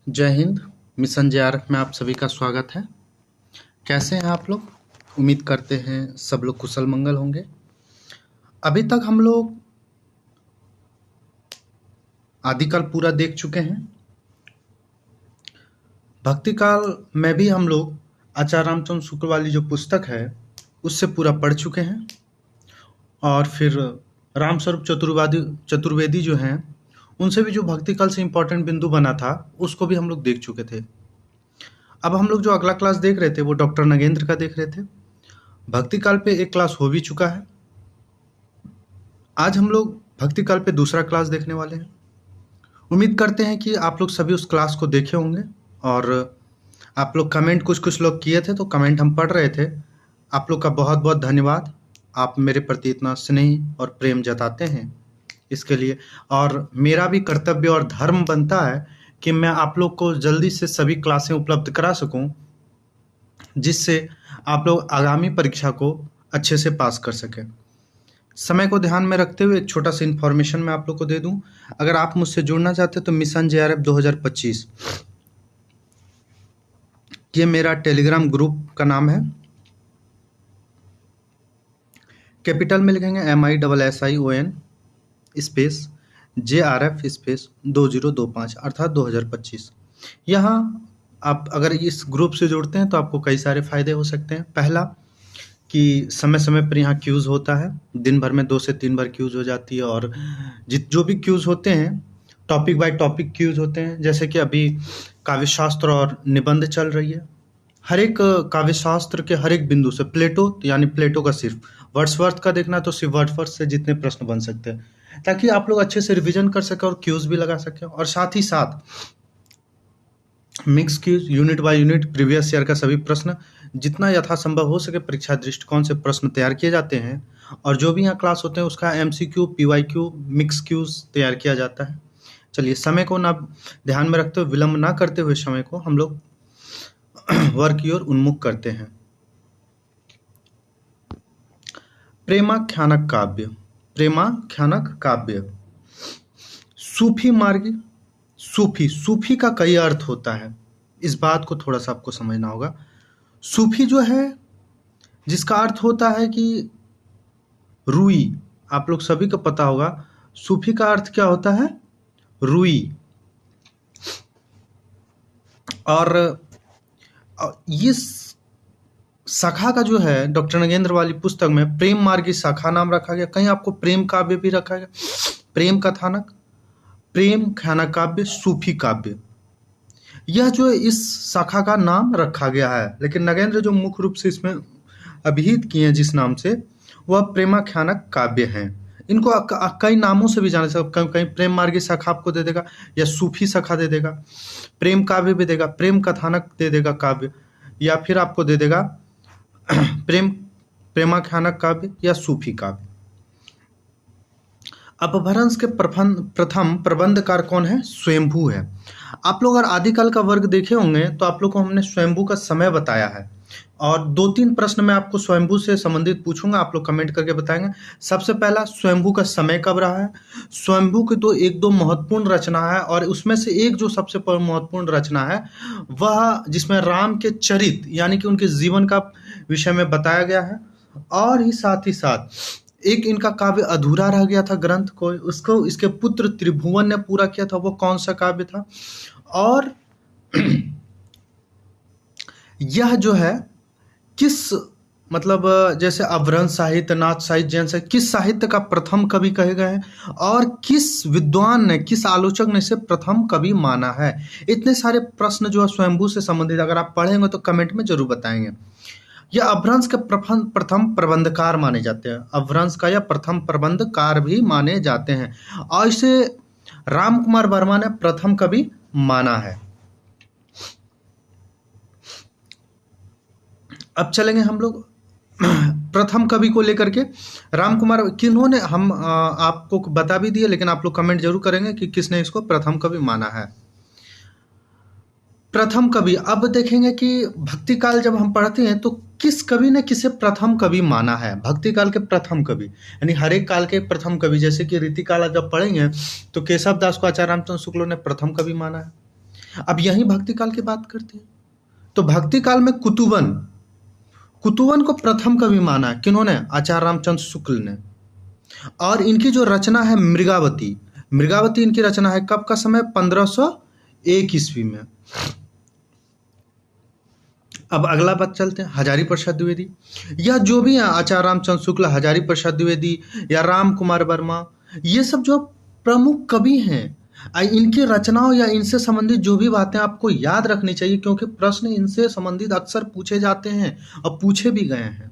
जय Hind. Mission JRF में आप सभी का स्वागत है। कैसे हैं आप लोग? उम्मीद करते हैं सब लोग कुशल मंगल होंगे। अभी तक हम लोग आदिकाल पूरा देख चुके हैं। भक्ति काल में भी हम लोग आचार्य रामचंद्र शुक्ल वाली जो पुस्तक है उससे पूरा पढ़ चुके हैं। और फिर रामस्वरूप चतुर्वेदी जो हैं उनसे भी जो भक्ति काल से इम्पोर्टेंट बिंदु बना था उसको भी हम लोग देख चुके थे। अब हम लोग जो अगला क्लास देख रहे थे वो डॉक्टर नगेंद्र का देख रहे थे। भक्ति काल पे एक क्लास हो भी चुका है। आज हम लोग भक्ति काल पे दूसरा क्लास देखने वाले हैं। उम्मीद करते हैं कि आप लोग सभी उस क्लास को देखे होंगे। और आप लोग कमेंट कुछ लोग किए थे तो कमेंट हम पढ़ रहे थे। आप लोग का बहुत बहुत धन्यवाद। आप मेरे प्रति इतना स्नेह और प्रेम जताते हैं इसके लिए। और मेरा भी कर्तव्य और धर्म बनता है कि मैं आप लोग को जल्दी से सभी क्लासें उपलब्ध करा सकूं, जिससे आप लोग आगामी परीक्षा को अच्छे से पास कर सकें। समय को ध्यान में रखते हुए एक छोटा सा इन्फॉर्मेशन मैं आप लोग को दे दूं। अगर आप मुझसे जुड़ना चाहते हैं तो मिशन जेआरएफ 2025 ये मेरा टेलीग्राम ग्रुप का नाम है। कैपिटल में लिखेंगे MISSION स्पेस JRF स्पेस 2025 अर्थात 2025। यहाँ आप अगर इस ग्रुप से जुड़ते हैं तो आपको कई सारे फायदे हो सकते हैं। पहला कि समय समय पर यहाँ क्यूज़ होता है। दिन भर में 2 से 3 बार क्यूज़ हो जाती है। और जो भी क्यूज़ होते हैं टॉपिक बाय टॉपिक क्यूज़ होते हैं। जैसे कि अभी काव्यशास्त्र और निबंध चल रही है। हर एक काव्यशास्त्र के हर एक बिंदु से प्लेटो का सिर्फ वर्ड्सवर्थ का देखना तो सिर्फ वर्ड्सवर्थ से जितने प्रश्न बन सकते हैं, ताकि आप लोग अच्छे से रिवीजन कर सकें और क्यूज़ भी लगा सकें। और साथ ही साथ mix Qs unit by unit previous year का सभी प्रश्न जितना यथासंभव हो सके परीक्षा दृष्टिकोण से प्रश्न तैयार किए जाते हैं। और जो भी यहाँ क्लास होते हैं उसका MCQ PYQ मिक्स क्यूज तैयार किया जाता है। चलिए, समय को ना ध्यान में रखते हुए विलंब ना करते हुए समय को हम लोग वर्क की ओर उन्मुख करते हैं। प्रेमाख्यानक काव्य सूफी मार्गी। सूफी का कई अर्थ होता है, इस बात को थोड़ा सा आपको समझना होगा। सूफी जो है जिसका अर्थ होता है कि रूई, आप लोग सभी को पता होगा सूफी का अर्थ क्या होता है, रूई। और इस शाखा का जो है डॉक्टर नगेंद्र वाली पुस्तक में प्रेम मार्गी शाखा नाम रखा गया। कहीं आपको प्रेम काव्य भी रखा गया, प्रेम कथानक, प्रेम ख्यानक काव्य, सूफी काव्य, यह जो इस शाखा का नाम रखा गया है। लेकिन नगेंद्र जो मुख्य रूप से इसमें अभिहित किए हैं जिस नाम से, वह प्रेमाख्यानक काव्य हैं। इनको कई नामों से भी जाना सकते, कहीं प्रेम मार्गी शाखा आपको दे देगा या सूफी शाखा दे देगा, प्रेम काव्य भी देगा, प्रेम कथानक दे देगा काव्य, या फिर आपको दे देगा प्रेमाख्यानक काव्य या सूफी काव्य। अपभ्रंश के प्रथम प्रबंधकार कौन है? स्वयंभू है। आप लोग अगर आदिकाल का वर्ग देखे होंगे तो आप लोग को हमने स्वयंभू का समय बताया है। और 2-3 प्रश्न मैं आपको स्वयंभू से संबंधित पूछूंगा, आप लोग कमेंट करके बताएंगे। सबसे पहला, स्वयंभू का समय कब रहा है? स्वयंभू की तो 1-2 महत्वपूर्ण रचना है, और उसमें से एक जो सबसे महत्वपूर्ण रचना है वह जिसमें राम के चरित यानी कि उनके जीवन का विषय में बताया गया है। और ही साथ एक इनका काव्य अधूरा रह गया था ग्रंथ को, उसको इसके पुत्र त्रिभुवन ने पूरा किया था। वो कौन सा काव्य था? और यह जो है किस जैसे अवरंश साहित्य, नाथ साहित्य, जैन साहित्य, किस साहित्य का प्रथम कवि कहे गए हैं, और किस विद्वान ने, किस आलोचक ने इसे प्रथम कवि माना है। इतने सारे प्रश्न जो है स्वयंभू से संबंधित अगर आप पढ़ेंगे तो कमेंट में जरूर बताएंगे। यह अपभ्रंश के प्रथम प्रबंधकार माने जाते हैं। अपभ्रंश का यह प्रथम प्रबंधकार भी माने जाते हैं, और इसे राम कुमार वर्मा ने प्रथम कवि माना है। अब चलेंगे हम लोग प्रथम कवि को लेकर के। राम कुमार किन्होंने, हम आपको बता भी दिए, लेकिन आप लोग कमेंट जरूर करेंगे कि किसने इसको प्रथम कवि माना है। प्रथम कवि, अब देखेंगे कि भक्ति काल जब हम पढ़ते हैं तो किस कवि ने किसे प्रथम कवि माना है। भक्ति काल के प्रथम कवि यानी हर एक काल के प्रथम कवि, जैसे कि रीति काल जब पढ़ेंगे तो केशव दास को आचार्य रामचंद्र शुक्ल ने प्रथम कवि माना है। अब यही भक्ति काल की बात करते हैं। तो भक्ति काल में कुतुवन को प्रथम कवि माना किन्होंने? आचार्य रामचंद्र शुक्ल ने। और इनकी जो रचना है मृगावती इनकी रचना है कब का समय? 1501 ईस्वी में। अब अगला बात चलते हैं हजारी प्रसाद द्विवेदी। यह जो भी है आचार्य रामचंद्र शुक्ल, हजारी प्रसाद द्विवेदी या राम कुमार वर्मा, ये सब जो प्रमुख कवि हैं, इनकी रचनाओं या इनसे संबंधित जो भी बातें आपको याद रखनी चाहिए, क्योंकि प्रश्न इनसे संबंधित अक्सर पूछे जाते हैं और पूछे भी गए हैं।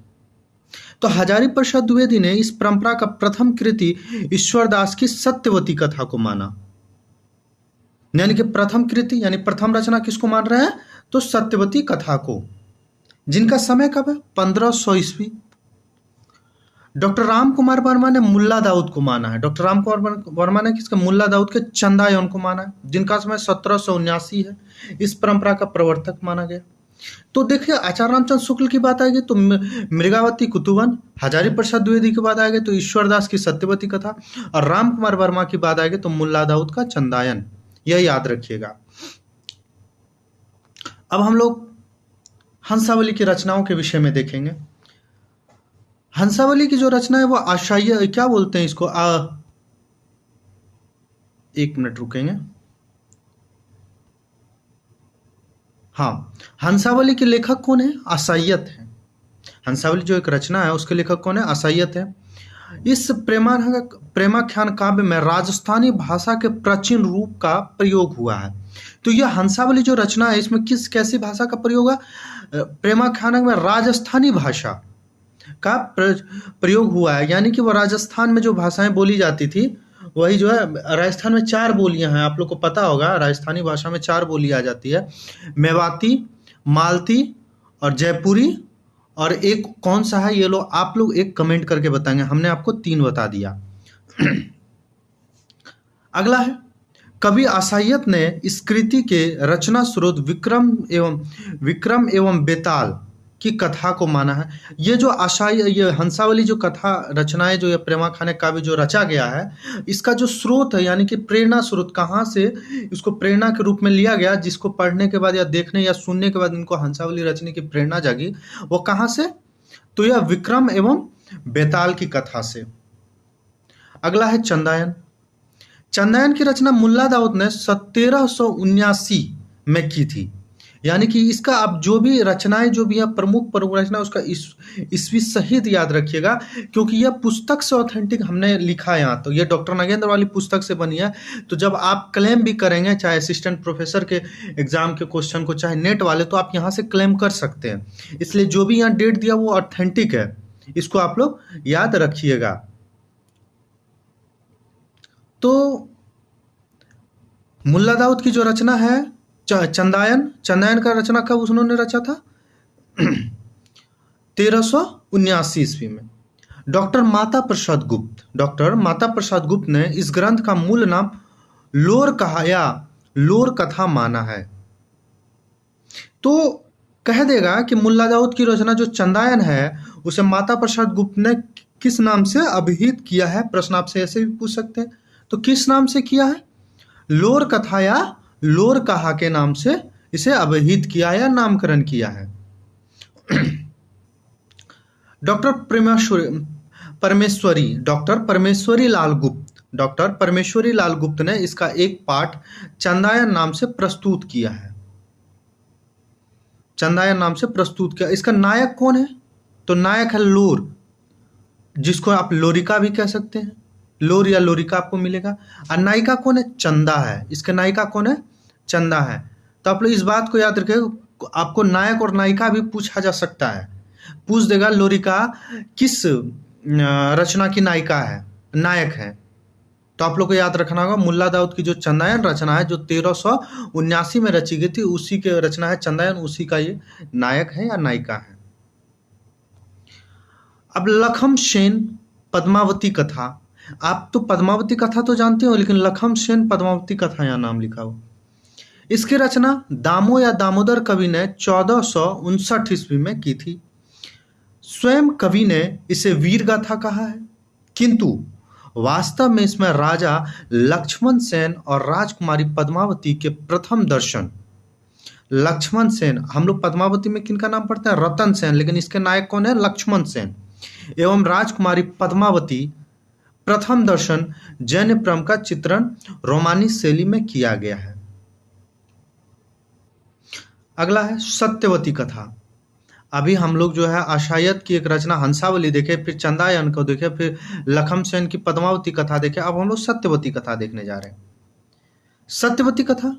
तो हजारी प्रसाद द्विवेदी ने इस परंपरा का प्रथम कृति ईश्वरदास की सत्यवती कथा को माना। यानी कि प्रथम कृति यानी प्रथम रचना किसको मान रहे हैं? तो सत्यवती कथा को, जिनका समय कब है? 1500 ईस्वी। डॉक्टर राम कुमार वर्मा ने मुल्ला दाऊद को माना है। डॉक्टर राम कुमार वर्मा ने किसका? मुल्ला दाऊद के चंदायन को माना है, जिनका समय 1779 है। इस परंपरा का प्रवर्तक माना गया। तो देखिए, आचार्य रामचंद्र शुक्ल की बात आएगी तो मृगावती कुतुवन, हजारी प्रसाद द्विवेदी की बात आएगी तो ईश्वरदास की सत्यवती कथा, और राम कुमार वर्मा की बात आएगी तो मुल्ला दाऊद का चंदायन। यह याद रखिएगा। अब हम लोग हंसावली की रचनाओं के विषय में देखेंगे। हंसावली की जो रचना है वो आशय, क्या बोलते हैं इसको? एक मिनट रुकेंगे। हाँ, हंसावली के लेखक कौन है? आशयत है। हंसावली जो एक रचना है उसके लेखक कौन है? आशयत है। इस प्रेमाख्यान काव्य में राजस्थानी भाषा के प्राचीन रूप का प्रयोग हुआ है। तो यह हंसावली जो रचना है इसमें कैसी भाषा का प्रयोग हुआ? प्रेमाख्यान में राजस्थानी भाषा का प्रयोग हुआ है। यानी कि वो राजस्थान में जो भाषाएं बोली जाती थी वही जो है, राजस्थान में 4 बोलियां हैं, आप लोग को पता होगा। राजस्थानी भाषा में 4 बोली आ जाती है, मेवाती, मालती और जयपुरी, और एक कौन सा है ये आप लोग एक कमेंट करके बताएंगे। हमने आपको 3 बता दिया। अगला है, कवि आशयत ने इस कृति के रचना स्रोत विक्रम एवं बेताल की कथा को माना है। ये जो ये हंसावली जो कथा रचनाएं जो ये प्रेमाख्यान काव्य जो रचा गया है, इसका जो स्रोत है यानी कि प्रेरणा स्रोत, कहाँ से इसको प्रेरणा के रूप में लिया गया, जिसको पढ़ने के बाद या देखने या सुनने के बाद इनको हंसावली रचने की प्रेरणा जागी, वो कहाँ से? तो यह विक्रम एवं बेताल की कथा से। अगला है चंदायन। चंदायन की रचना मुल्ला दाऊद ने 1779 में की थी। यानी कि इसका आप जो भी रचनाएं जो भी है प्रमुख रचना उसका ईस्वी सहित याद रखिएगा, क्योंकि यह पुस्तक से ऑथेंटिक हमने लिखा है यहाँ। तो यह डॉक्टर नागेंद्र वाली पुस्तक से बनी है। तो जब आप क्लेम भी करेंगे, चाहे असिस्टेंट प्रोफेसर के एग्जाम के क्वेश्चन को, चाहे नेट वाले, तो आप यहाँ से क्लेम कर सकते हैं। इसलिए जो भी यहाँ डेट दिया वो ऑथेंटिक है, इसको आप लोग याद रखिएगा। तो मुल्ला दाऊद की जो रचना है चंदायन का रचना कब उन्होंने रचा था? 1379 ईस्वी में। डॉक्टर माता प्रसाद गुप्त ने इस ग्रंथ का मूल नाम लोर कथा माना है। तो कह देगा कि मुल्ला दाऊद की रचना जो चंदायन है उसे माता प्रसाद गुप्त ने किस नाम से अभिहित किया है? प्रश्न आपसे ऐसे भी पूछ सकते हैं। तो किस नाम से किया है? लोर कथा या लोर कहा के नाम से इसे अभिहित किया या नामकरण किया है। डॉक्टर परमेश्वरी लाल गुप्त ने इसका एक पाठ चंदायन नाम से प्रस्तुत किया है। इसका नायक कौन है? तो नायक है लोर, जिसको आप लोरिका भी कह सकते हैं। लोर या लोरिका आपको मिलेगा। और नायिका कौन है? चंदा है। इसके नायिका कौन है? चंदा है। तो आप लोग इस बात को याद रखें, आपको नायक और नायिका भी पूछा जा सकता है। पूछ देगा लोरिका किस रचना की नायक है। तो आप लोग को याद रखना होगा मुल्ला दाऊद की जो चंदायन रचना है जो 1379 में रची गई थी, उसी के रचना है चंदायन, उसी का ये नायक है या नायिका है। अब लखम सेन पद्मावती कथा। आप तो पद्मावती कथा तो जानते हो, लेकिन लखम सेन पद्मावती कथा यहाँ नाम लिखा हो। इसकी रचना दामो या दामोदर कवि ने 1459 ईस्वी में की थी। स्वयं कवि ने इसे वीर गाथा कहा है, किंतु वास्तव में इसमें राजा लक्ष्मण सेन और राजकुमारी पद्मावती के प्रथम दर्शन। लक्ष्मण सेन, हम लोग पद्मावती में किनका नाम पढ़ते हैं? रतन सेन, लेकिन इसके नायक कौन है? लक्ष्मण सेन। एवं राजकुमारी पद्मावती प्रथम दर्शन जैन प्रेम का चित्रण रोमानी शैली में किया गया है। अगला है सत्यवती कथा। अभी हम लोग जो है आशायत की एक रचना हंसावली देखे, फिर चंदायन को देखे, फिर लखम सेन की पद्मावती कथा देखे, अब हम लोग सत्यवती कथा देखने जा रहे हैं। सत्यवती कथा,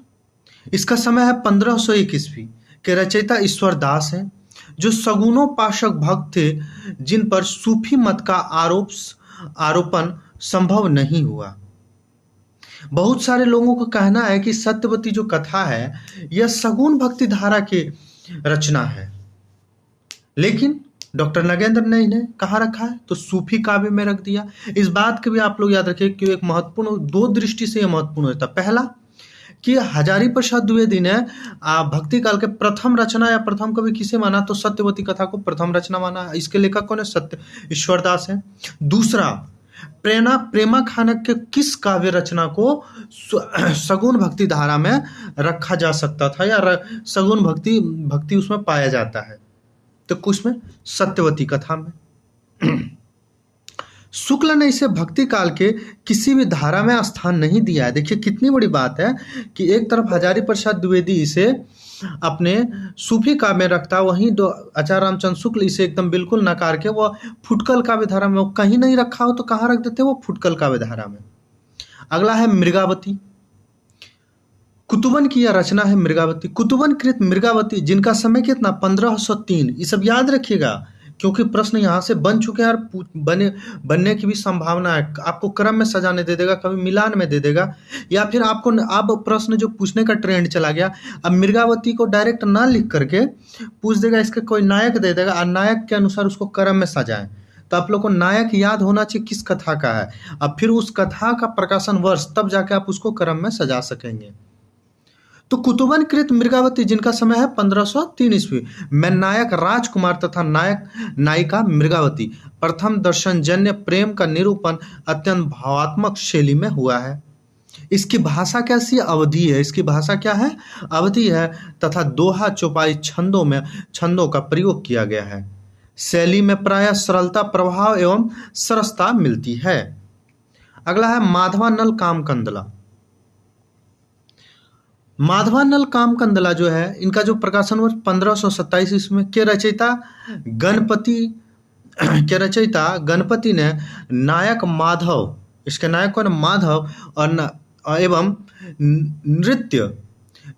इसका समय है 1501 ईस्वी के रचयिता ईश्वर दास हैं, जो सगुणोपासक भक्त थे, जिन पर सूफी मत का आरोपण संभव नहीं हुआ। बहुत सारे लोगों का कहना है कि सत्यवती जो कथा है यह सगुण भक्ति धारा की रचना है, लेकिन डॉक्टर नगेंद्र ने इन्हें कहाँ रखा है? तो सूफी काव्य में रख दिया। इस बात के भी आप लोग याद रखिए कि एक महत्वपूर्ण, दो दृष्टि से यह महत्वपूर्ण होता है। पहला कि हजारी प्रसाद द्विवेदी ने भक्ति काल के प्रथम रचना या प्रथम कवि किसे माना? तो सत्यवती कथा को प्रथम रचना माना। इसके लेखक कौन है? सत्य ईश्वरदास है। दूसरा, प्रेमा खानक के किस काव्य रचना को सगुण भक्ति धारा में रखा जा सकता था या सगुण भक्ति उसमें पाया जाता है? तो कुछ में सत्यवती कथा में। शुक्ल ने इसे भक्ति काल के किसी भी धारा में स्थान नहीं दिया है। देखिए कितनी बड़ी बात है कि एक तरफ हजारी प्रसाद द्विवेदी इसे अपने सूफी काव्य में रखता, वहीं आचार्य रामचंद्र शुक्ल इसे एकदम बिल्कुल नकार के वो फुटकल काव्य धारा में, वो कहीं नहीं रखा हो तो कहाँ रख देते? वो फुटकल काव्य धारा में। अगला है मृगावती। कुतुबन की यह रचना है मृगावती। कुतुबन कृत मृगावती, जिनका समय कितना? 1503। ये सब याद रखिएगा क्योंकि प्रश्न यहाँ से बन चुके हैं और बनने की भी संभावना है। आपको क्रम में सजाने दे देगा, कभी मिलान में दे देगा, या फिर आपको अब प्रश्न जो पूछने का ट्रेंड चला गया, अब मृगावती को डायरेक्ट ना लिख करके पूछ देगा, इसके कोई नायक दे देगा और नायक के अनुसार उसको क्रम में सजाएं। तो आप लोग को नायक याद होना चाहिए किस कथा का है, अब फिर उस कथा का प्रकाशन वर्ष, तब जाके आप उसको क्रम में सजा सकेंगे। तो कुतुबन कृत मृगावती, जिनका समय है 1503 ईस्वी में नायक राजकुमार तथा नायिका मृगावती, प्रथम दर्शन जन्य प्रेम का निरूपण अत्यंत भावात्मक शैली में हुआ है। इसकी भाषा कैसी? अवधी है। इसकी भाषा क्या है? अवधी है तथा दोहा चौपाई छंदों का प्रयोग किया गया है। शैली में प्रायः सरलता, प्रभाव एवं सरसता मिलती है। अगला है माधवानल कामकंदला। माधवानल कामकंदला जो है, इनका जो प्रकाशन वर्ष 1527 ईस्वी के रचयिता गणपति ने नायक माधव, इसके नायक कौन? माधव, और एवं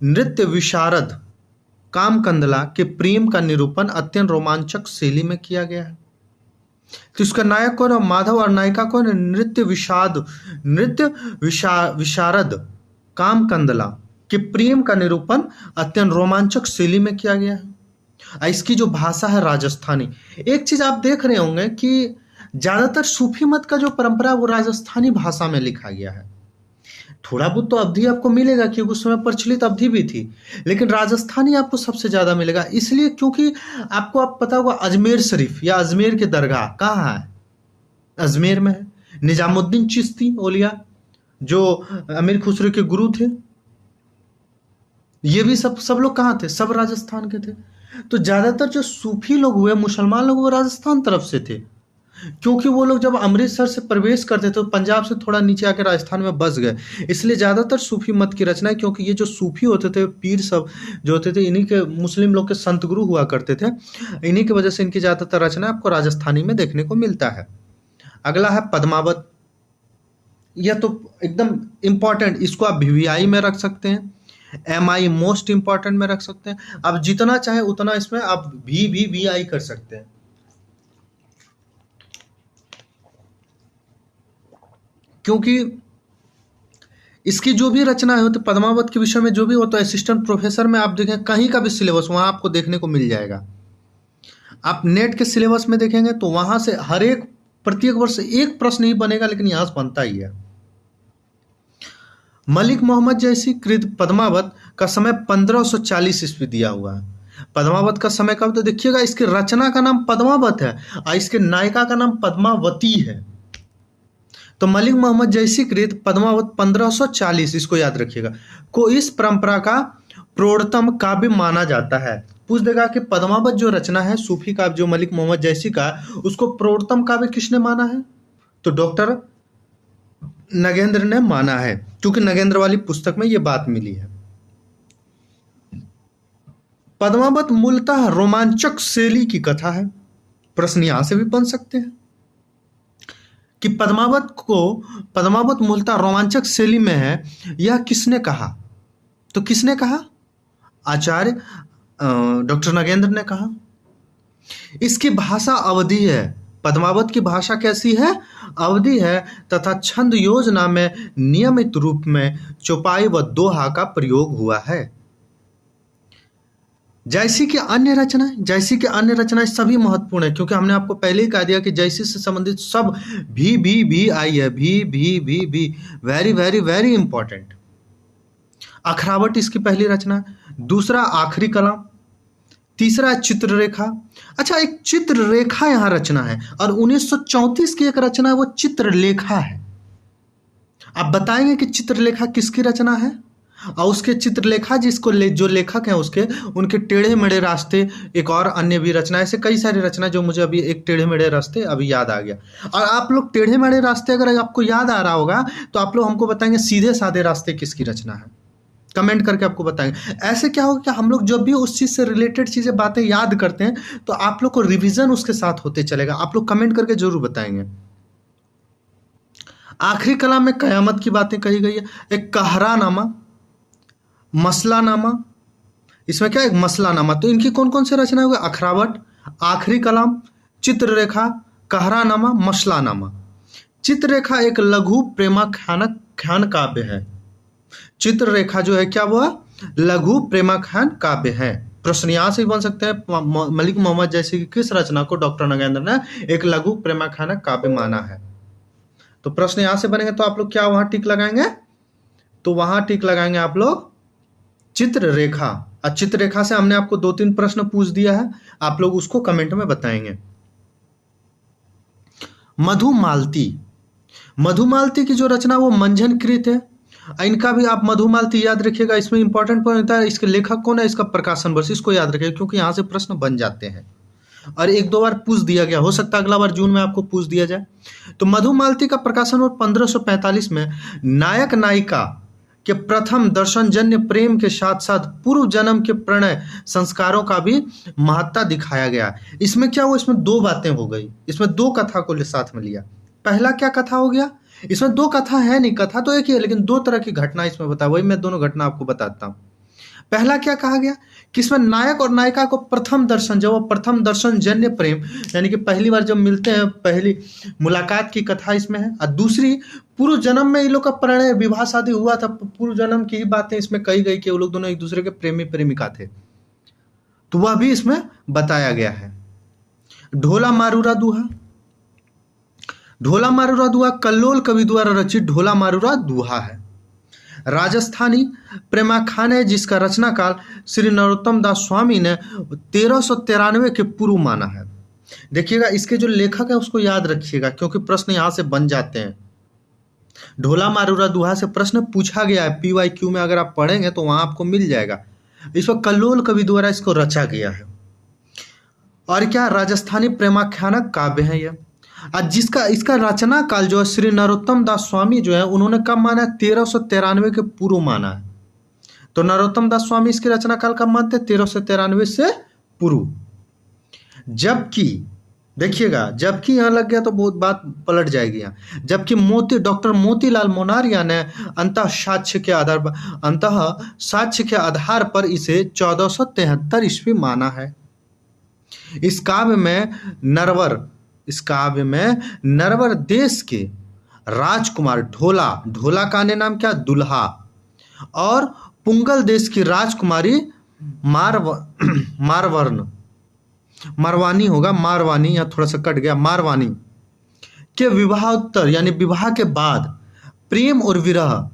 नृत्य विशारद कामकंदला के प्रेम का निरूपण अत्यंत रोमांचक शैली में किया गया है। तो इसका नायक कौन है? माधव, और नायिका कौन है? नृत्य विशारद कामकंदला कि प्रेम का निरूपण अत्यंत रोमांचक शैली में किया गया है। इसकी जो भाषा है राजस्थानी। एक चीज आप देख रहे होंगे कि ज्यादातर सूफी मत का जो परंपरा है वो राजस्थानी भाषा में लिखा गया है। थोड़ा बहुत तो अवधि आपको मिलेगा क्योंकि उस समय प्रचलित अवधि भी थी, लेकिन राजस्थानी आपको सबसे ज्यादा मिलेगा। इसलिए क्योंकि आपको आप पता होगा अजमेर शरीफ या अजमेर के दरगाह कहाँ है? अजमेर में है। निजामुद्दीन चिश्ती औलिया जो अमीर खुसरो के गुरु थे, ये भी सब लोग कहाँ थे? सब राजस्थान के थे। तो ज्यादातर जो सूफी लोग हुए, मुसलमान लोग, वो राजस्थान तरफ से थे, क्योंकि वो लोग जब अमृतसर से प्रवेश करते थे तो पंजाब से थोड़ा नीचे आकर राजस्थान में बस गए। इसलिए ज्यादातर सूफी मत की रचना है, क्योंकि ये जो सूफी होते थे, पीर सब जो होते थे, इन्हीं के मुस्लिम लोग के संत गुरु हुआ करते थे, इन्हीं की वजह से इनकी ज्यादातर रचना आपको राजस्थानी में देखने को मिलता है। अगला है पद्मावत। यह तो एकदम इंपॉर्टेंट, इसको आप VVI में रख सकते हैं, MI मोस्ट इंपॉर्टेंट में रख सकते हैं। आप जितना चाहे उतना इसमें आप VVI कर सकते हैं, क्योंकि इसकी जो भी रचना है तो पद्मावत के विषय में जो भी हो, तो असिस्टेंट प्रोफेसर में आप देखें कहीं का भी सिलेबस वहां आपको देखने को मिल जाएगा। आप नेट के सिलेबस में देखेंगे तो वहां से प्रत्येक वर्ष एक प्रश्न ही बनेगा, लेकिन यहां से बनता ही है। मलिक मोहम्मद जैसी कृत पद्मावत का समय 1540 ईस्वी दिया हुआ है। पद्मावत का समय कब? तो देखिएगा इसके रचना का नाम पद्मावत है और इसके नायिका का नाम पद्मावती है। तो मलिक मोहम्मद जैसी कृत पद्मावत 1540, इसको याद रखिएगा, को इस परंपरा का प्रौढ़तम काव्य माना जाता है। पूछ देगा कि पद्मावत जो रचना है सूफी काव्य जो मलिक मोहम्मद जैसी का, उसको प्रौढ़तम काव्य किसने माना है? तो डॉक्टर नगेंद्र ने माना है, क्योंकि नगेंद्र वाली पुस्तक में ये बात मिली है। पद्मावत मूलतः रोमांचक शैली की कथा है। प्रश्न यहां से भी बन सकते हैं कि पद्मावत मूलतः रोमांचक शैली में है, यह किसने कहा? तो किसने कहा? आचार्य डॉक्टर नगेंद्र ने कहा। इसकी भाषा अवधी है। पद्मावत की भाषा कैसी है? अवधी है, तथा छंद योजना में नियमित रूप में चौपाई व दोहा का प्रयोग हुआ है। जैसी की अन्य रचनाएं सभी महत्वपूर्ण है, क्योंकि हमने आपको पहले ही कह दिया कि जैसी से संबंधित सब भी आई है, भी वेरी वेरी वेरी इंपॉर्टेंट। अखरावट इसकी पहली रचना है, दूसरा आखिरी कलाम, तीसरा चित्ररेखा। अच्छा, एक चित्ररेखा यहाँ रचना है, और 1934 की एक रचना है, वो चित्रलेखा है। आप बताएंगे कि चित्रलेखा किसकी रचना है? और उसके चित्रलेखा जो लेखक हैं उनके टेढ़े मेढ़े रास्ते, एक और अन्य भी रचना, ऐसे कई सारी रचना जो मुझे अभी एक टेढ़े मेढ़े रास्ते अभी याद आ गया। और आप लोग टेढ़े मेढ़े रास्ते अगर आपको याद आ रहा होगा तो आप लोग हमको बताएंगे सीधे साधे रास्ते किसकी रचना है, कमेंट करके आपको बताएंगे। ऐसे क्या होगा कि हम लोग जब भी उस चीज़ से रिलेटेड चीज़ें बातें याद करते हैं तो आप लोग को रिवीजन उसके साथ होते चलेगा। आप लोग कमेंट करके जरूर बताएंगे। आखिरी कलाम में कयामत की बातें कही गई है। एक कहरानामा, मसलानामा, इसमें क्या एक मसलानामा। तो इनकी कौन कौन से रचना हुए? अखरावट, आखिरी कलाम, चित्ररेखा, कहरानामा, मसलानामा। चित्ररेखा एक लघु प्रेमाख्यान काव्य है। चित्ररेखा जो है क्या हुआ? लघु प्रेमाख्यान काव्य है। प्रश्न यहां से बन सकते हैं, मलिक मोहम्मद जैसी की किस रचना को डॉक्टर नगेंद्र ने एक लघु प्रेमाख्यान काव्य माना है? तो प्रश्न यहां से बनेंगे, तो आप लोग क्या वहां टिक लगाएंगे? तो वहां टिक लगाएंगे आप लोग चित्ररेखा। और चित्ररेखा से हमने आपको 2-3 प्रश्न पूछ दिया है, आप लोग उसको कमेंट में बताएंगे। मधुमालती की जो रचना वो मंझन कृत है। इनका भी आप मधुमालती याद रखिएगा, इसमें इंपॉर्टेंट पॉइंट होता है इसके लेखक कौन है, इसका प्रकाशन वर्ष, इसको याद रखिएगा क्योंकि यहाँ से प्रश्न बन जाते हैं और 1-2 बार पूछ दिया गया, हो सकता है अगला बार जून में आपको पूछ दिया जाए। तो मधुमालती का प्रकाशन वर्ष 1545 में नायक नायिका के प्रथम दर्शनजन्य प्रेम के साथ साथ पूर्व जन्म के प्रणय संस्कारों का भी महत्ता दिखाया गया। इसमें क्या हुआ? इसमें 2 बातें हो गई, इसमें 2 कथा को साथ में लिया। पहला क्या कथा हो गया? इसमें 2 कथा है नहीं, कथा तो एक ही है लेकिन 2 तरह की घटना इसमें बता, वही मैं दोनों घटना आपको बताता हूँ। पहला क्या कहा गया कि इसमें नायक और नायिका को प्रथम दर्शन, जब वो प्रथम दर्शन जन्य प्रेम यानी कि पहली बार जब मिलते हैं, पहली मुलाकात की कथा इसमें है। और दूसरी पूर्व जन्म में इन लोग का प्रणय, विवाह शादी हुआ था, पूर्व जन्म की ही बातें इसमें कही गई कि वो लोग दोनों एक दूसरे के प्रेमी प्रेमिका थे, तो वह भी इसमें बताया गया है। ढोला मारूरा दुहा कल्लोल कवि द्वारा रचित ढोला मारूरा दुहा है। राजस्थानी प्रेमाख्यान है जिसका रचना काल श्री नरोत्तम दास स्वामी ने 1393 के पूर्व माना है। देखिएगा इसके जो लेखक है उसको याद रखिएगा क्योंकि प्रश्न यहाँ से बन जाते हैं। ढोला मारूरा दुहा से प्रश्न पूछा गया है PYQ में, अगर आप पढ़ेंगे तो वहां आपको मिल जाएगा। इसको कल्लोल कवि द्वारा इसको रचा गया है और क्या राजस्थानी प्रेमाख्यानक काव्य है यह। जिसका इसका रचना काल जो है श्री नरोत्तम दास स्वामी जो है उन्होंने कब माना है? 1393 के पूर्व माना है। तो नरोत्तम दास स्वामी इसकी रचना काल कब मानते हैं? 1393 से पूर्व। जबकि देखिएगा, जबकि यहाँ लग गया तो बहुत बात पलट जाएगी यहाँ। जबकि डॉक्टर मोतीलाल मोनारिया ने अंतः साक्ष्य के आधार पर इसे 1473 ईस्वी माना है। इस काव्य में नरवर देश के राजकुमार ढोला का अन्य नाम क्या? दुल्हा, और पुंगल देश की राजकुमारी मारवानी होगा, मारवानी, या थोड़ा सा कट गया, मारवानी के विवाहोत्तर यानी विवाह के बाद प्रेम और विरह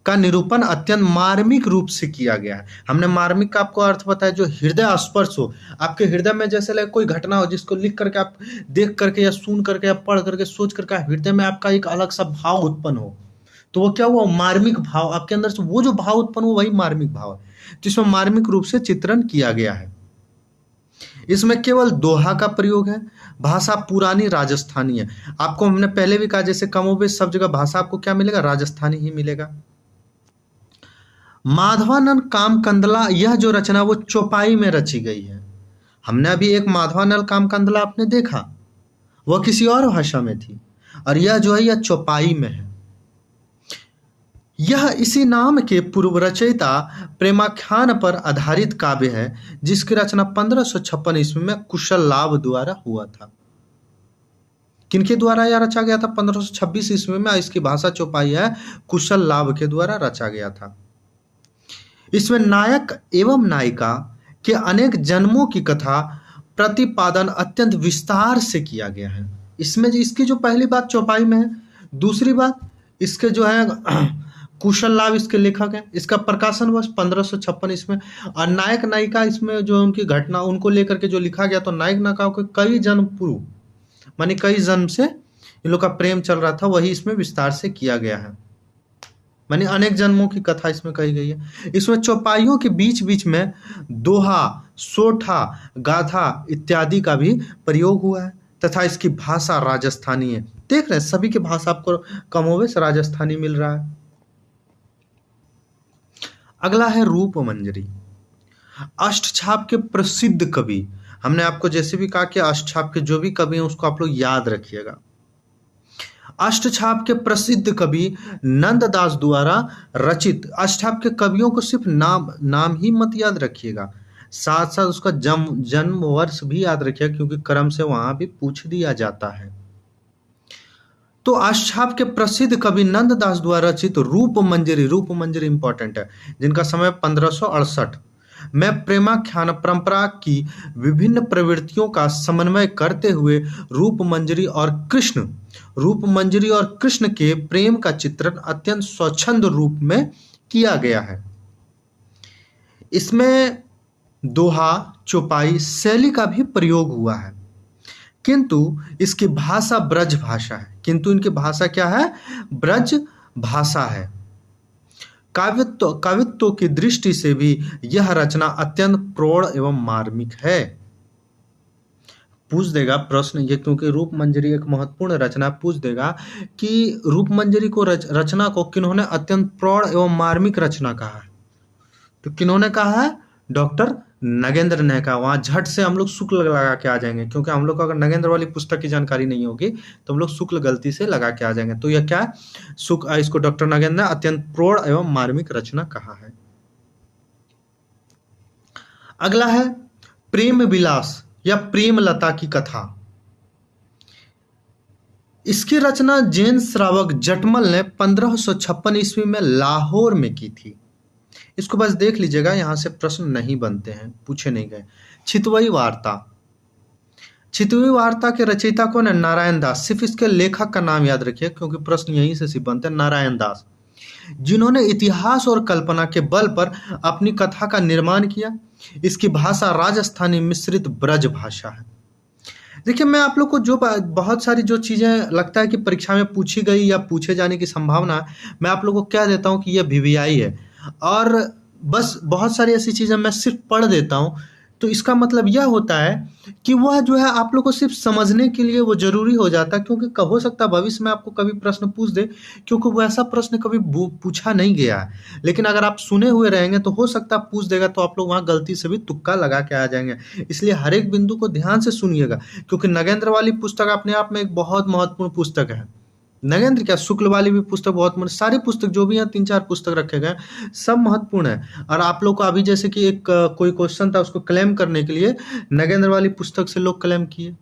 का निरूपण अत्यंत मार्मिक रूप से किया गया है। हमने मार्मिक का आपको अर्थ बताया, जो हृदय स्पर्श हो, आपके हृदय में जैसे लगे कोई घटना हो जिसको लिख करके आप देख करके या सुन करके या पढ़ करके सोच करके हृदय में आपका एक अलग सा भाव उत्पन्न हो, तो वो क्या हुआ, मार्मिक भाव आपके अंदर से वो जो भाव उत्पन्न हो वही मार्मिक भाव है, जिसमें मार्मिक रूप से चित्रण किया गया है। इसमें केवल दोहा का प्रयोग है, भाषा पुरानी राजस्थानी है। आपको हमने पहले भी कहा, जैसे कमोबेश सब जगह भाषा आपको क्या मिलेगा, राजस्थानी ही मिलेगा। माधवानंद कामकंदला, यह जो रचना वो चौपाई में रची गई है। हमने अभी एक माधवानंद कामकंदला आपने देखा, वह किसी और भाषा में थी, और यह जो है यह चौपाई में है। यह इसी नाम के पूर्व रचयिता प्रेमाख्यान पर आधारित काव्य है, जिसकी रचना 1556 ईस्वी में कुशल लाभ द्वारा हुआ था। किनके द्वारा यह रचा गया था? 1526 ईस्वी में। इसकी भाषा चौपाई है, कुशल लाभ के द्वारा रचा गया था। इसमें नायक एवं नायिका के अनेक जन्मों की कथा प्रतिपादन अत्यंत विस्तार से किया गया है। इसमें इसकी जो पहली बात चौपाई में है, दूसरी बात इसके जो है कुशल लाभ इसके लेखक हैं, इसका प्रकाशन वर्ष 1556 इसमें, और नायक नायिका इसमें जो उनकी घटना उनको लेकर के जो लिखा गया, तो नायक नायिकाओं के कई जन्म पूर्व, मानी कई जन्म से इन लोग का प्रेम चल रहा था, वही इसमें विस्तार से किया गया है, मानी अनेक जन्मों की कथा इसमें कही गई है। इसमें चौपाइयों के बीच बीच में दोहा, सोठा, गाथा इत्यादि का भी प्रयोग हुआ है, तथा इसकी भाषा राजस्थानी है। देख रहे हैं सभी की भाषा आपको कमोबेश राजस्थानी मिल रहा है। अगला है रूप मंजरी। अष्टछाप के प्रसिद्ध कवि, हमने आपको जैसे भी कहा कि अष्टछाप के जो भी कवि हैं उसको आप लोग याद रखिएगा। अष्टछाप के प्रसिद्ध कवि नंददास द्वारा रचित, अष्टछाप के कवियों को सिर्फ नाम ही मत याद रखिएगा, साथ साथ उसका जन्म वर्ष भी याद रखिएगा, क्योंकि क्रम से वहां भी पूछ दिया जाता है। तो अष्टछाप के प्रसिद्ध कवि नंददास द्वारा रचित रूप मंजरी इंपॉर्टेंट है, जिनका समय 1568 में प्रेमाख्यान परंपरा की विभिन्न प्रवृत्तियों का समन्वय करते हुए रूप मंजरी और कृष्ण के प्रेम का चित्रण अत्यंत स्वच्छंद रूप में किया गया है। इसमें दोहा, चौपाई शैली का भी प्रयोग हुआ है, किंतु इसकी भाषा ब्रज भाषा है। किंतु इनकी भाषा क्या है? ब्रज भाषा है। काव्यत्व की दृष्टि से भी यह रचना अत्यंत प्रौढ़ एवं मार्मिक है। पूछ देगा प्रश्न ये, क्योंकि रूप मंजरी एक महत्वपूर्ण रचना, पूछ देगा कि रूप मंजरी को रचना को किन्होंने अत्यंत प्रौढ़ एवं मार्मिक रचना कहा है? तो किन्होंने कहा है? डॉक्टर नगेंद्र ने कहा। वहां झट से हम लोग शुक्ल लगा के आ जाएंगे, क्योंकि हम लोग को अगर नगेंद्र वाली पुस्तक की जानकारी नहीं होगी तो हम लोग शुक्ल गलती से लगा के आ जाएंगे। तो यह क्या है? इसको डॉक्टर नगेंद्र ने अत्यंत प्रौढ़ एवं मार्मिक रचना कहा है। अगला है प्रेम विलास या प्रेमलता की कथा। इसकी रचना जैन श्रावक जटमल ने 1556 ईस्वी में लाहौर में की थी। इसको बस देख लीजिएगा, यहां से प्रश्न नहीं बनते हैं, पूछे नहीं गए। छितवई वार्ता के रचयिता कौन है? नारायण दास। सिर्फ इसके लेखक का नाम याद रखिए, क्योंकि प्रश्न यहीं से सिर्फ बनते हैं। नारायण दास, जिन्होंने इतिहास और कल्पना के बल पर अपनी कथा का निर्माण किया। इसकी भाषा राजस्थानी मिश्रित ब्रज भाषा है। देखिए, मैं आप लोग को जो बहुत सारी जो चीजें लगता है कि परीक्षा में पूछी गई या पूछे जाने की संभावना है, मैं आप लोगों को क्या देता हूं कि यह VVI है, और बस बहुत सारी ऐसी चीजें मैं सिर्फ पढ़ देता हूं। तो इसका मतलब यह होता है कि वह जो है आप लोग को सिर्फ समझने के लिए वो जरूरी हो जाता है, क्योंकि हो सकता है भविष्य में आपको कभी प्रश्न पूछ दे, क्योंकि वैसा प्रश्न कभी पूछा नहीं गया है। लेकिन अगर आप सुने हुए रहेंगे तो हो सकता है पूछ देगा, तो आप लोग वहां गलती से भी तुक्का लगा के आ जाएंगे। इसलिए हर एक बिंदु को ध्यान से सुनिएगा, क्योंकि नगेंद्र वाली पुस्तक अपने आप में एक बहुत महत्वपूर्ण पुस्तक है। नगेंद्र क्या, शुक्ल वाली भी पुस्तक बहुत महत्वपूर्ण, सारी पुस्तक जो भी यहाँ 3-4 पुस्तक रखे गए सब महत्वपूर्ण है। और आप लोग को अभी जैसे कि एक कोई क्वेश्चन था, उसको क्लेम करने के लिए नगेंद्र वाली पुस्तक से लोग क्लेम किए।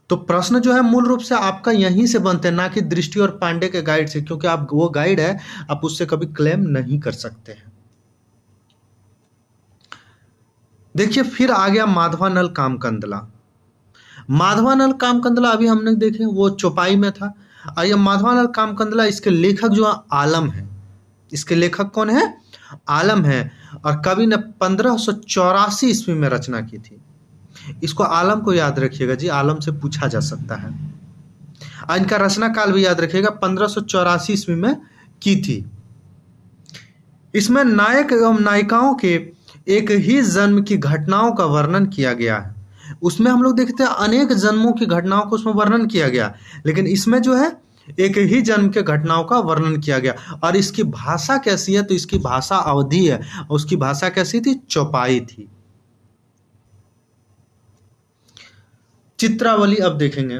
तो प्रश्न जो है मूल रूप से आपका यहीं से बनते हैं, ना कि दृष्टि और पांडे के गाइड से, क्योंकि आप वो गाइड है, आप उससे कभी क्लेम नहीं कर सकते हैं। देखिए, फिर आ गया माधवानल कामकंदला अभी हमने देखे, वो चौपाई में था। और ये माधवानल कामकंदला, इसके लेखक जो आलम है, इसके लेखक कौन है? आलम है। और कवि ने 1584 ईस्वी में रचना की थी। इसको आलम को याद रखिएगा जी, आलम से पूछा जा सकता है। और इनका रचना काल भी याद रखिएगा, 1584 ईस्वी में की थी। इसमें नायक एवं नायिकाओं के एक ही जन्म की घटनाओं का वर्णन किया गया है। उसमें हम लोग देखते हैं अनेक जन्मों की घटनाओं को उसमें वर्णन किया गया, लेकिन इसमें जो है एक ही जन्म के घटनाओं का वर्णन किया गया। और इसकी भाषा कैसी है? तो इसकी भाषा अवधी है। उसकी भाषा कैसी थी? चौपाई थी। चित्रावली अब देखेंगे।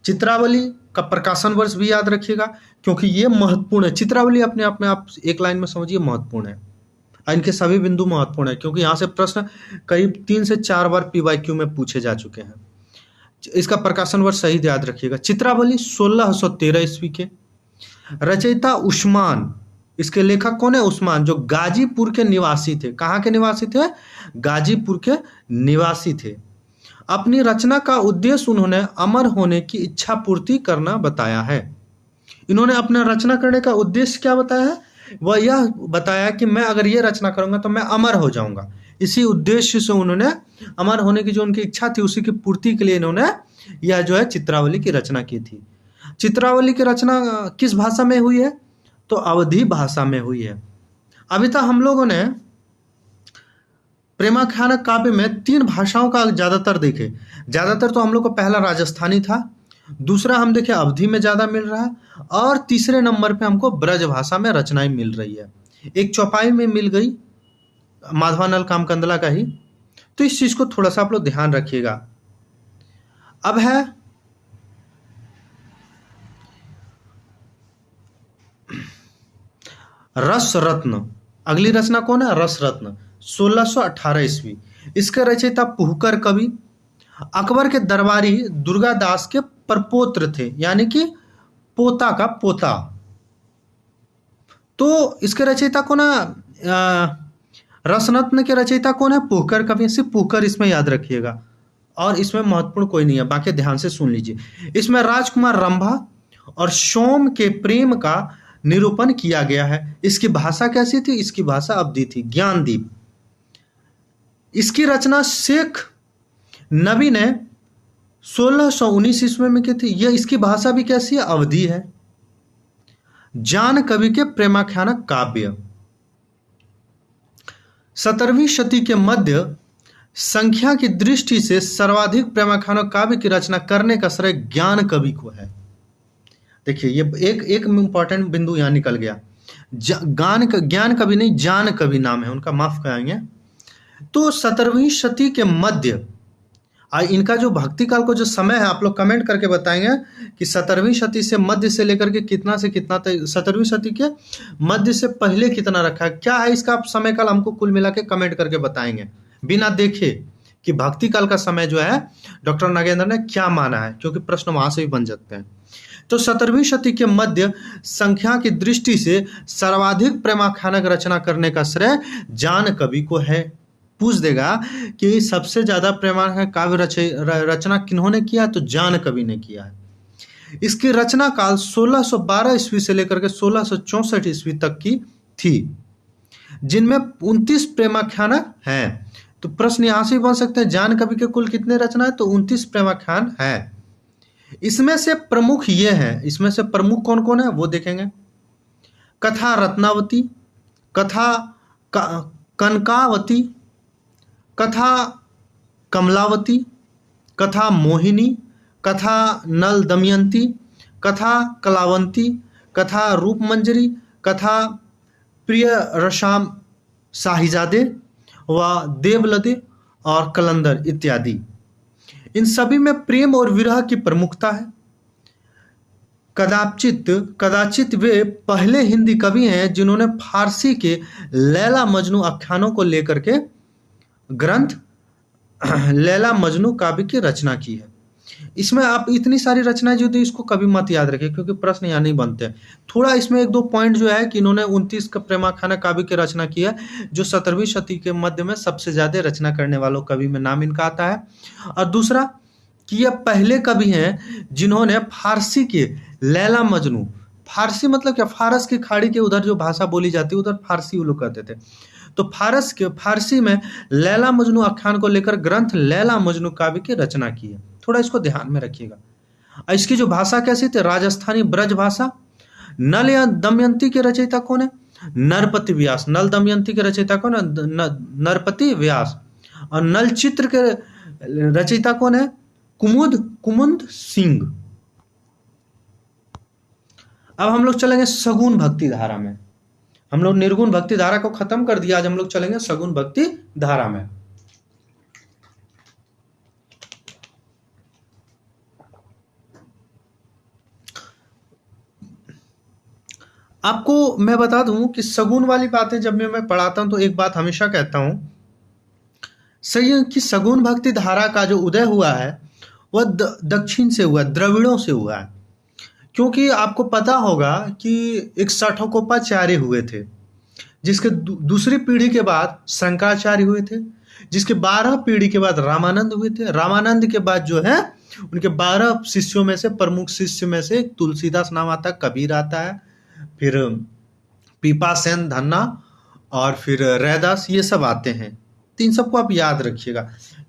चित्रावली का प्रकाशन वर्ष भी याद रखिएगा, क्योंकि ये महत्वपूर्ण है। चित्रावली अपने आप में आप एक लाइन में समझिए महत्वपूर्ण है। इनके सभी बिंदु महत्वपूर्ण है, क्योंकि यहाँ से प्रश्न करीब 3 से 4 बार PYQ में पूछे जा चुके हैं। इसका प्रकाशन वर्ष सही याद रखिएगा। चित्रावली 1613 ईस्वी के। रचयिता उस्मान, इसके लेखक कौन है? उस्मान, जो गाजीपुर के निवासी थे। कहाँ के निवासी थे? गाजीपुर के निवासी थे। अपनी रचना का उद्देश्य उन्होंने अमर होने की इच्छा पूर्ति करना बताया है। इन्होंने अपना रचना करने का उद्देश्य क्या बताया है? वह यह बताया कि मैं अगर ये रचना करूंगा तो मैं अमर हो जाऊंगा। इसी उद्देश्य से उन्होंने अमर होने की जो उनकी इच्छा थी उसी की पूर्ति के लिए इन्होंने यह जो है चित्रावली की रचना की थी। चित्रावली की रचना किस भाषा में हुई है? तो अवधी भाषा में हुई है। अभी तक हम लोगों ने प्रेमाख्यान काव्य में 3 भाषाओं का ज्यादातर देखे। ज्यादातर तो हम लोग को पहला राजस्थानी था, दूसरा हम देखे अवधी में ज्यादा मिल रहा है, और तीसरे नंबर पे हमको ब्रज भाषा में रचनाएं मिल रही है। एक चौपाई में मिल गई माधवानल कामकंदला का ही। तो इस चीज को थोड़ा सा आप लोग ध्यान रखिएगा। अब है रस रत्न। अगली रचना कौन है? रस रत्न, 1618 ईस्वी। इसके रचयिता पुहकर कवि अकबर के दरबारी दुर्गादास के परपोत्र थे, यानी कि पोता का पोता। तो इसके रचयिता कौन है? रसरत्न के रचयिता कौन है? पुहकर कवि। सिर्फ पुहकर इसमें याद रखिएगा, और इसमें महत्वपूर्ण कोई नहीं है, बाकी ध्यान से सुन लीजिए। इसमें राजकुमार रंभा और सोम के प्रेम का निरूपण किया गया है। इसकी भाषा कैसी थी? इसकी भाषा अवधी थी, ज्ञानदीप। इसकी रचना शेख नबी ने 1619 ईस्वी में की थी। यह इसकी भाषा भी कैसी है? अवधी है। जान कवि के प्रेमाख्यान काव्य 17वीं शती के मध्य संख्या की दृष्टि से सर्वाधिक प्रेमाख्यान काव्य की रचना करने का श्रेय ज्ञान कवि को है। देखिए ये एक इंपॉर्टेंट बिंदु यहां निकल गया। ज्ञान कवि नहीं, जान कवि नाम है उनका, माफ कराएंगे। तो 17वीं शती के मध्य, इनका जो भक्ति काल को जो समय है आप लोग कमेंट करके बताएंगे कि 17वीं शती से मध्य से लेकर के कितना से कितना तक, 17वीं शती के मध्य से पहले कितना रखा है, क्या है इसका समय काल, हमको कुल मिला के कमेंट करके बताएंगे बिना देखे कि भक्ति काल का समय जो है डॉक्टर नागेंद्र ने क्या माना है, क्योंकि प्रश्न वहां से भी बन सकते हैं। तो 17वीं शती के मध्य संख्या की दृष्टि से सर्वाधिक प्रेमाख्यानक रचना करने का श्रेय जान कवि को है। पूछ देगा कि सबसे ज्यादा प्रेमाख्यान काव्य रचना किन्होंने किया, तो जान कवि ने किया है। इसकी रचना काल 1612 ईस्वी से लेकर के 1664 ईस्वी तक की थी, जिनमें 29 प्रेमाख्यान हैं। तो प्रश्न यहां से बन सकते हैं, जान कवि के कुल कितने रचना है, तो 29 प्रेमाख्यान है। इसमें से प्रमुख ये हैं, इसमें से प्रमुख कौन कौन है वो देखेंगे। कथा रत्नावती, कथा कनकावती, कथा कमलावती, कथा मोहिनी, कथा नल दमयंती, कथा कलावंती, कथा रूपमंजरी, कथा प्रिय रशाम शाहीजादे व देवलदे और कलंदर इत्यादि। इन सभी में प्रेम और विरह की प्रमुखता है। कदाचित वे पहले हिंदी कवि हैं जिन्होंने फारसी के लैला मजनू आख्यानों को लेकर के ग्रंथ लैला मजनू काव्य की रचना की है। इसमें आप इतनी सारी रचनाएं जो थी इसको कभी मत याद रखें, क्योंकि प्रश्न यहाँ नहीं बनते। थोड़ा इसमें 1-2 पॉइंट जो है कि इन्होंने 29 का प्रेमाख्यान काव्य की रचना की है, जो 17वीं शती के मध्य में सबसे ज्यादा रचना करने वालों कवि में नाम इनका आता है। और दूसरा कि यह पहले कवि हैं जिन्होंने फारसी के लैला मजनू, फारसी मतलब क्या, फारस की खाड़ी के उधर जो भाषा बोली जाती है उधर फारसी वो लोग कहते थे। तो फारसी में लैला मजनू आख्यान को लेकर ग्रंथ लैला मजनू काव्य की रचना की है। थोड़ा इसको ध्यान में रखिएगा। और इसकी जो भाषा कैसी थी, राजस्थानी ब्रज भाषा। नल या दमयंती के रचयिता कौन है, नरपति व्यास। नल दमयंती के रचयिता कौन है, नरपति व्यास। और नल चित्र के रचयिता कौन है, कुमुद सिंह। अब हम लोग चलेंगे सगुण भक्ति धारा में। हम लोग निर्गुण भक्ति धारा को खत्म कर दिया, आज हम लोग चलेंगे सगुण भक्ति धारा में। आपको मैं बता दूं कि सगुण वाली बातें जब मैं पढ़ाता हूं तो एक बात हमेशा कहता हूं, सही है कि सगुण भक्ति धारा का जो उदय हुआ है वह दक्षिण से हुआ, द्रविड़ों से हुआ है। क्योंकि आपको पता होगा कि एक षठकोपाचार्य हुए थे, जिसके दूसरी पीढ़ी के बाद शंकराचार्य हुए थे, जिसके 12 पीढ़ी के बाद रामानंद हुए थे। रामानंद के बाद जो है उनके 12 शिष्यों में से प्रमुख शिष्य में से तुलसीदास नाम आता है, कबीर आता है, फिर पीपा सेन धन्ना और फिर रैदास, ये सब आते हैं। तो इन सबको आप याद रखिएगा,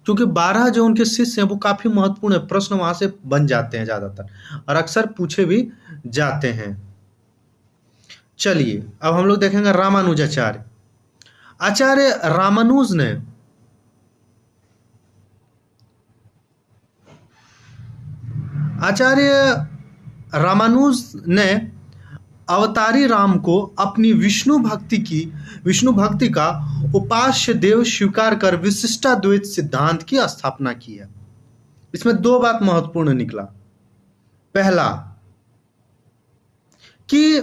क्योंकि 12 जो उनके शिष्य हैं वो काफी महत्वपूर्ण है। प्रश्न वहां से बन जाते हैं ज्यादातर और अक्सर पूछे भी जाते हैं। चलिए अब हम लोग देखेंगे रामानुजाचार्य। आचार्य रामानुज ने अवतारी राम को अपनी विष्णु भक्ति का उपास्य देव स्वीकार कर विशिष्टाद्वैत सिद्धांत की स्थापना की है। इसमें 2 बात महत्वपूर्ण निकला। पहला कि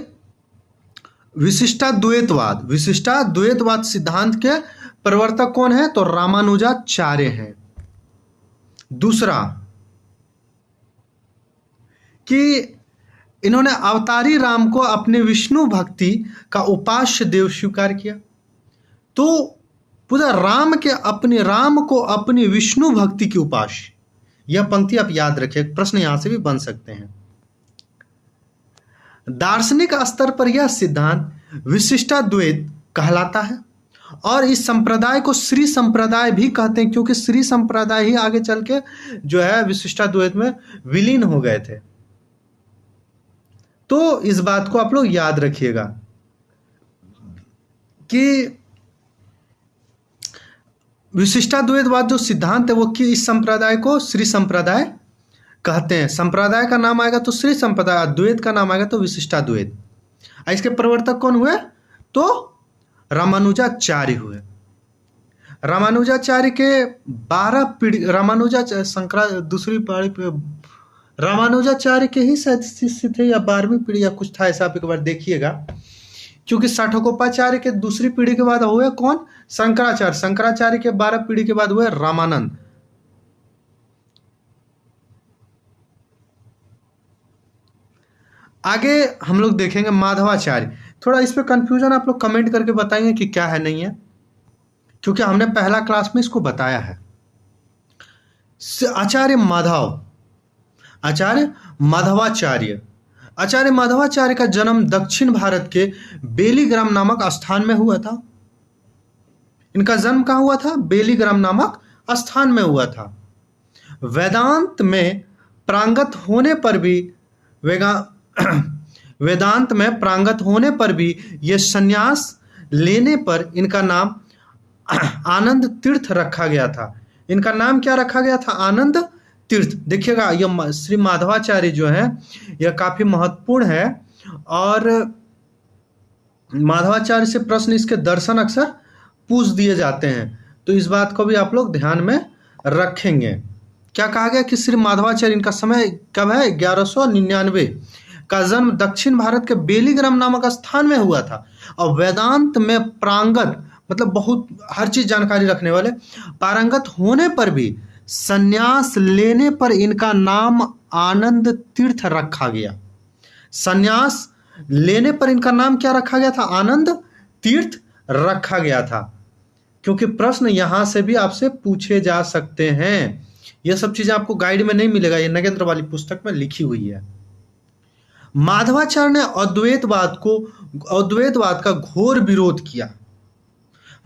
विशिष्टाद्वैतवाद सिद्धांत के प्रवर्तक कौन है, तो रामानुजाचार्य हैं। दूसरा कि इन्होंने अवतारी राम को अपने विष्णु भक्ति का उपास्य देव स्वीकार किया। तो पूरा राम को अपनी विष्णु भक्ति की उपास्य, यह पंक्ति आप याद रखिए, प्रश्न यहां से भी बन सकते हैं। दार्शनिक स्तर पर यह सिद्धांत विशिष्टाद्वैत कहलाता है और इस संप्रदाय को श्री संप्रदाय भी कहते हैं, क्योंकि श्री संप्रदाय ही आगे चल के जो है विशिष्टाद्वैत में विलीन हो गए थे। तो इस बात को आप लोग याद रखिएगा कि विशिष्टाद्वैतवाद जो सिद्धांत है वो कि इस संप्रदाय को श्री संप्रदाय कहते हैं। संप्रदाय का नाम आएगा तो श्री संप्रदाय, अद्वैत का नाम आएगा तो विशिष्टाद्वैत। इसके प्रवर्तक कौन हुए, तो रामानुजाचार्य हुए। रामानुजाचार्य के 12 पीढ़ी, दूसरी पीढ़ी पे रामानुजाचार्य के ही शायद शिष्य थे या 12वीं पीढ़ी या कुछ था ऐसा, आप एक बार देखिएगा। क्योंकि षठकोपाचार्य के दूसरी पीढ़ी के बाद हुए कौन, शंकराचार्य के 12 पीढ़ी के बाद हुए रामानंद। आगे हम लोग देखेंगे माधवाचार्य। थोड़ा इस पे कंफ्यूजन आप लोग कमेंट करके बताएंगे कि क्या है नहीं है, क्योंकि हमने पहला क्लास में इसको बताया है। आचार्य माधवाचार्य का जन्म दक्षिण भारत के बेलीग्राम नामक स्थान में हुआ था। इनका जन्म कहाँ हुआ था, बेलीग्राम नामक स्थान में हुआ था। वेदांत में प्रांगत होने पर भी यह संन्यास लेने पर इनका नाम आनंद तीर्थ रखा गया था। इनका नाम क्या रखा गया था, आनंद तीर्थ। देखिएगा यह श्री माधवाचार्य जो है यह काफी महत्वपूर्ण है और माधवाचार्य से प्रश्न इसके दर्शन अक्सर पूछ दिए जाते हैं, तो इस बात को भी आप लोग ध्यान में रखेंगे। क्या कहा गया कि श्री माधवाचार्य, इनका समय कब है, 1199 का जन्म दक्षिण भारत के बेलीग्राम नामक स्थान में हुआ था। और वेदांत में प्रांगत मतलब बहुत हर चीज जानकारी रखने वाले, पारंगत होने पर भी संन्यास लेने पर इनका नाम आनंद तीर्थ रखा गया। संन्यास लेने पर इनका नाम क्या रखा गया था, आनंद तीर्थ रखा गया था। क्योंकि प्रश्न यहां से भी आपसे पूछे जा सकते हैं। यह सब चीजें आपको गाइड में नहीं मिलेगा, ये नगेंद्र वाली पुस्तक में लिखी हुई है। माधवाचार्य ने अद्वैतवाद का घोर विरोध किया।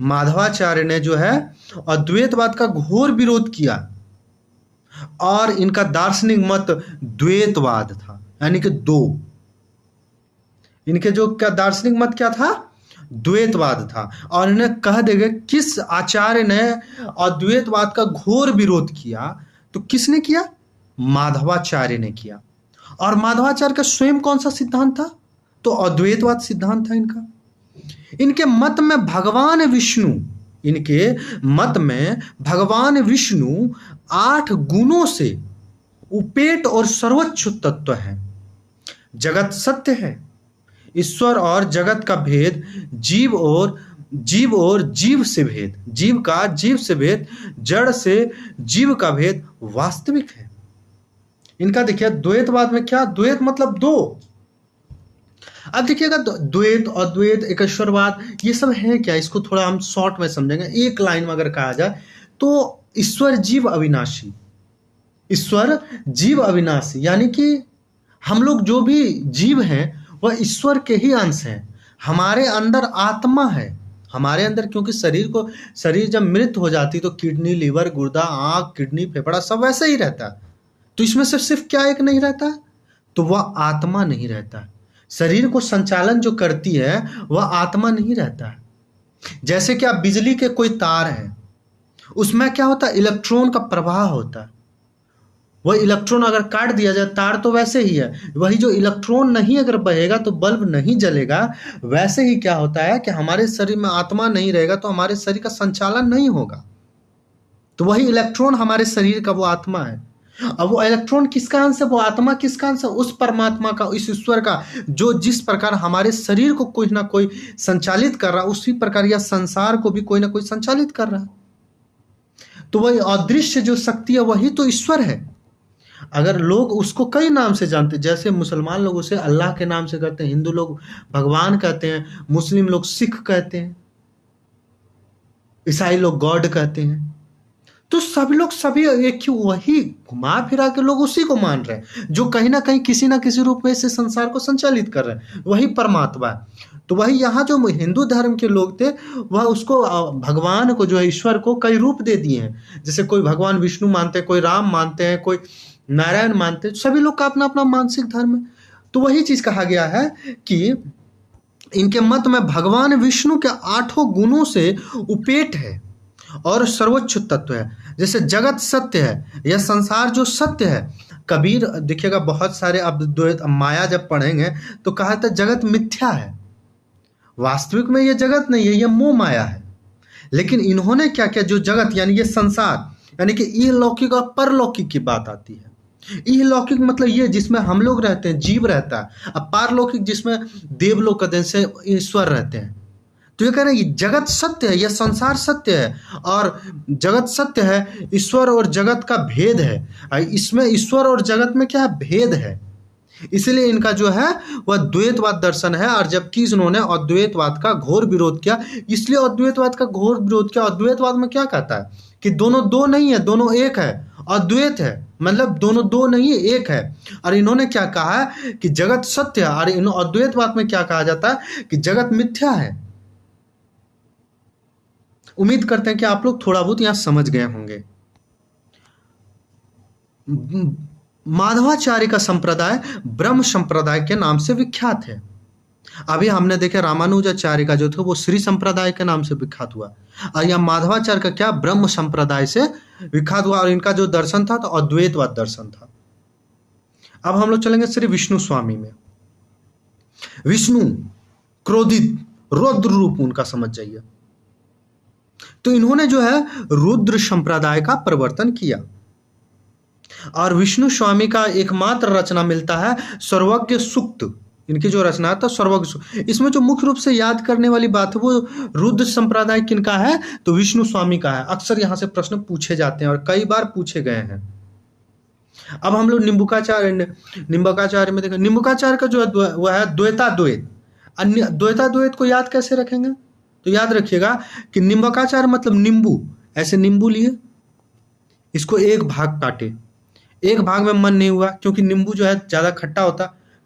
माधवाचार्य ने जो है अद्वैतवाद का घोर विरोध किया और इनका दार्शनिक मत द्वैतवाद था, यानी कि दो। इनके जो क्या दार्शनिक मत क्या था? द्वैतवाद था। और इन्हें कह देंगे किस आचार्य ने अद्वैतवाद का घोर विरोध किया, तो किसने किया? माधवाचार्य ने किया। और माधवाचार्य का स्वयं कौन सा सिद्धांत था? तो अद्वैतवाद सिद्धांत था इनका। इनके मत में भगवान विष्णु 8 गुणों से उपेट और सर्वोच्च तत्व है। जगत सत्य है। ईश्वर और जगत का भेद, जीव से भेद, जीव से भेद, जड़ से जीव का भेद वास्तविक है। इनका देखिए द्वैतवाद में क्या, द्वैत मतलब दो। अब देखिएगा द्वैत, अद्वैत, एकेश्वरवाद, ये सब है क्या? इसको थोड़ा हम शॉर्ट में समझेंगे। एक लाइन में अगर कहा जाए तो ईश्वर जीव अविनाशी, यानी कि हम लोग जो भी जीव हैं वह ईश्वर के ही अंश हैं। हमारे अंदर आत्मा है, हमारे अंदर, क्योंकि शरीर जब मृत हो जाती तो किडनी, लीवर, गुर्दा, आंख, किडनी, फेफड़ा सब वैसे ही रहता है। तो इसमें से सिर्फ क्या एक नहीं रहता है? तो वह आत्मा नहीं रहता है। शरीर को संचालन जो करती है वह आत्मा नहीं रहता है। जैसे कि आप बिजली के कोई तार हैं, उसमें क्या होता है? इलेक्ट्रॉन का प्रवाह होता है। वह इलेक्ट्रॉन अगर काट दिया जाए, तार तो वैसे ही है, वही जो इलेक्ट्रॉन नहीं अगर बहेगा तो बल्ब नहीं जलेगा। वैसे ही क्या होता है कि हमारे शरीर में आत्मा नहीं रहेगा तो हमारे शरीर का संचालन नहीं होगा। तो वही इलेक्ट्रॉन हमारे शरीर का वो आत्मा है। अब वो इलेक्ट्रॉन किसका अंश है? वो आत्मा किसका अंश है? उस परमात्मा का, इस ईश्वर का, जो जिस प्रकार हमारे शरीर को कोई ना कोई संचालित कर रहा है, उसी प्रकार यह संसार को भी कोई ना कोई संचालित कर रहा है। तो वही अदृश्य जो शक्ति है वही तो ईश्वर है। अगर लोग उसको कई नाम से जानते, जैसे मुसलमान लोग उसे अल्लाह के नाम से करते हैं, हिंदू लोग भगवान कहते हैं, मुस्लिम लोग सिख कहते हैं, ईसाई लोग गॉड कहते हैं। तो सभी एक ही, वही घुमा फिरा के लोग उसी को मान रहे हैं जो कहीं ना कहीं किसी ना किसी रूप में से संसार को संचालित कर रहे हैं, वही परमात्मा है। तो वही यहाँ जो हिंदू धर्म के लोग थे वह उसको, भगवान को जो है, ईश्वर को कई रूप दे दिए हैं। जैसे कोई भगवान विष्णु मानते हैं, कोई राम मानते हैं, कोई नारायण मानते हैं। सभी लोग का अपना अपना मानसिक धर्म है। तो वही चीज कहा गया है कि इनके मत में भगवान विष्णु के 8 गुणों से उपेट है और सर्वोच्च तत्व है। जैसे जगत सत्य है, यह संसार जो सत्य है। कबीर देखिएगा बहुत सारे, अब द्वैत माया जब पढ़ेंगे तो कहा था जगत मिथ्या है, वास्तविक में यह जगत नहीं है, यह मोह माया है। लेकिन इन्होंने क्या किया, जो जगत यानी ये संसार, यानी कि इहलौकिक और परलौकिक की बात आती है। इहलौकिक मतलब ये जिसमें हम लोग रहते हैं, जीव रहता है, अब पारलौकिक जिसमें देवलोक से ईश्वर रहते हैं। तो ये कह रहे हैं ये जगत सत्य है, यह संसार सत्य है और जगत सत्य है, ईश्वर और जगत का भेद है। इसमें ईश्वर और जगत में क्या है? भेद है। इसलिए इनका जो है वह द्वैतवाद दर्शन है। और जबकि इन्होंने अद्वैतवाद का घोर विरोध किया, इसलिए अद्वैतवाद का घोर विरोध किया। अद्वैतवाद में क्या कहता है कि दोनों दो नहीं है, दोनों एक है। अद्वैत है मतलब दोनों दो नहीं है, एक है। और इन्होंने क्या कहा है कि जगत सत्य है, और इन अद्वैतवाद में क्या कहा जाता है कि जगत मिथ्या है। उम्मीद करते हैं कि आप लोग थोड़ा बहुत यहां समझ गए होंगे। माधवाचार्य का संप्रदाय ब्रह्म संप्रदाय के नाम से विख्यात है। अभी हमने देखे रामानुजाचार्य का जो था वो श्री संप्रदाय के नाम से विख्यात हुआ, और यह माधवाचार्य का क्या? ब्रह्म संप्रदाय से विख्यात हुआ। और इनका जो दर्शन था तो अद्वैतवाद दर्शन था। अब हम लोग चलेंगे श्री विष्णु स्वामी में। विष्णु क्रोधित, रुद्र रूप उनका समझ जाइए। तो इन्होंने जो है रुद्र संप्रदाय का प्रवर्तन किया। और विष्णु स्वामी का एकमात्र रचना मिलता है सर्वज्ञ सूक्त। इनकी जो रचना था सर्वज्ञ सूक्त, इसमें जो मुख्य रूप से याद करने वाली बात है वो रुद्र संप्रदाय किनका है? तो विष्णु स्वामी का है। अक्सर यहां से प्रश्न पूछे जाते हैं और कई बार पूछे गए हैं। अब हम लोग निम्बुकाचार्य में देखें। निम्बुकाचार्य का जो है वह है द्वैताद्वैत। अन्य द्वैताद्वैत को याद कैसे रखेंगे? तो याद रखिएगा कि निम्बकाचार्य मतलब नींबू, ऐसे नींबू लिए, इसको एक भाग काटे, एक भाग में मन नहीं हुआ क्योंकि नींबू जो है ज्यादा खट्टा होता,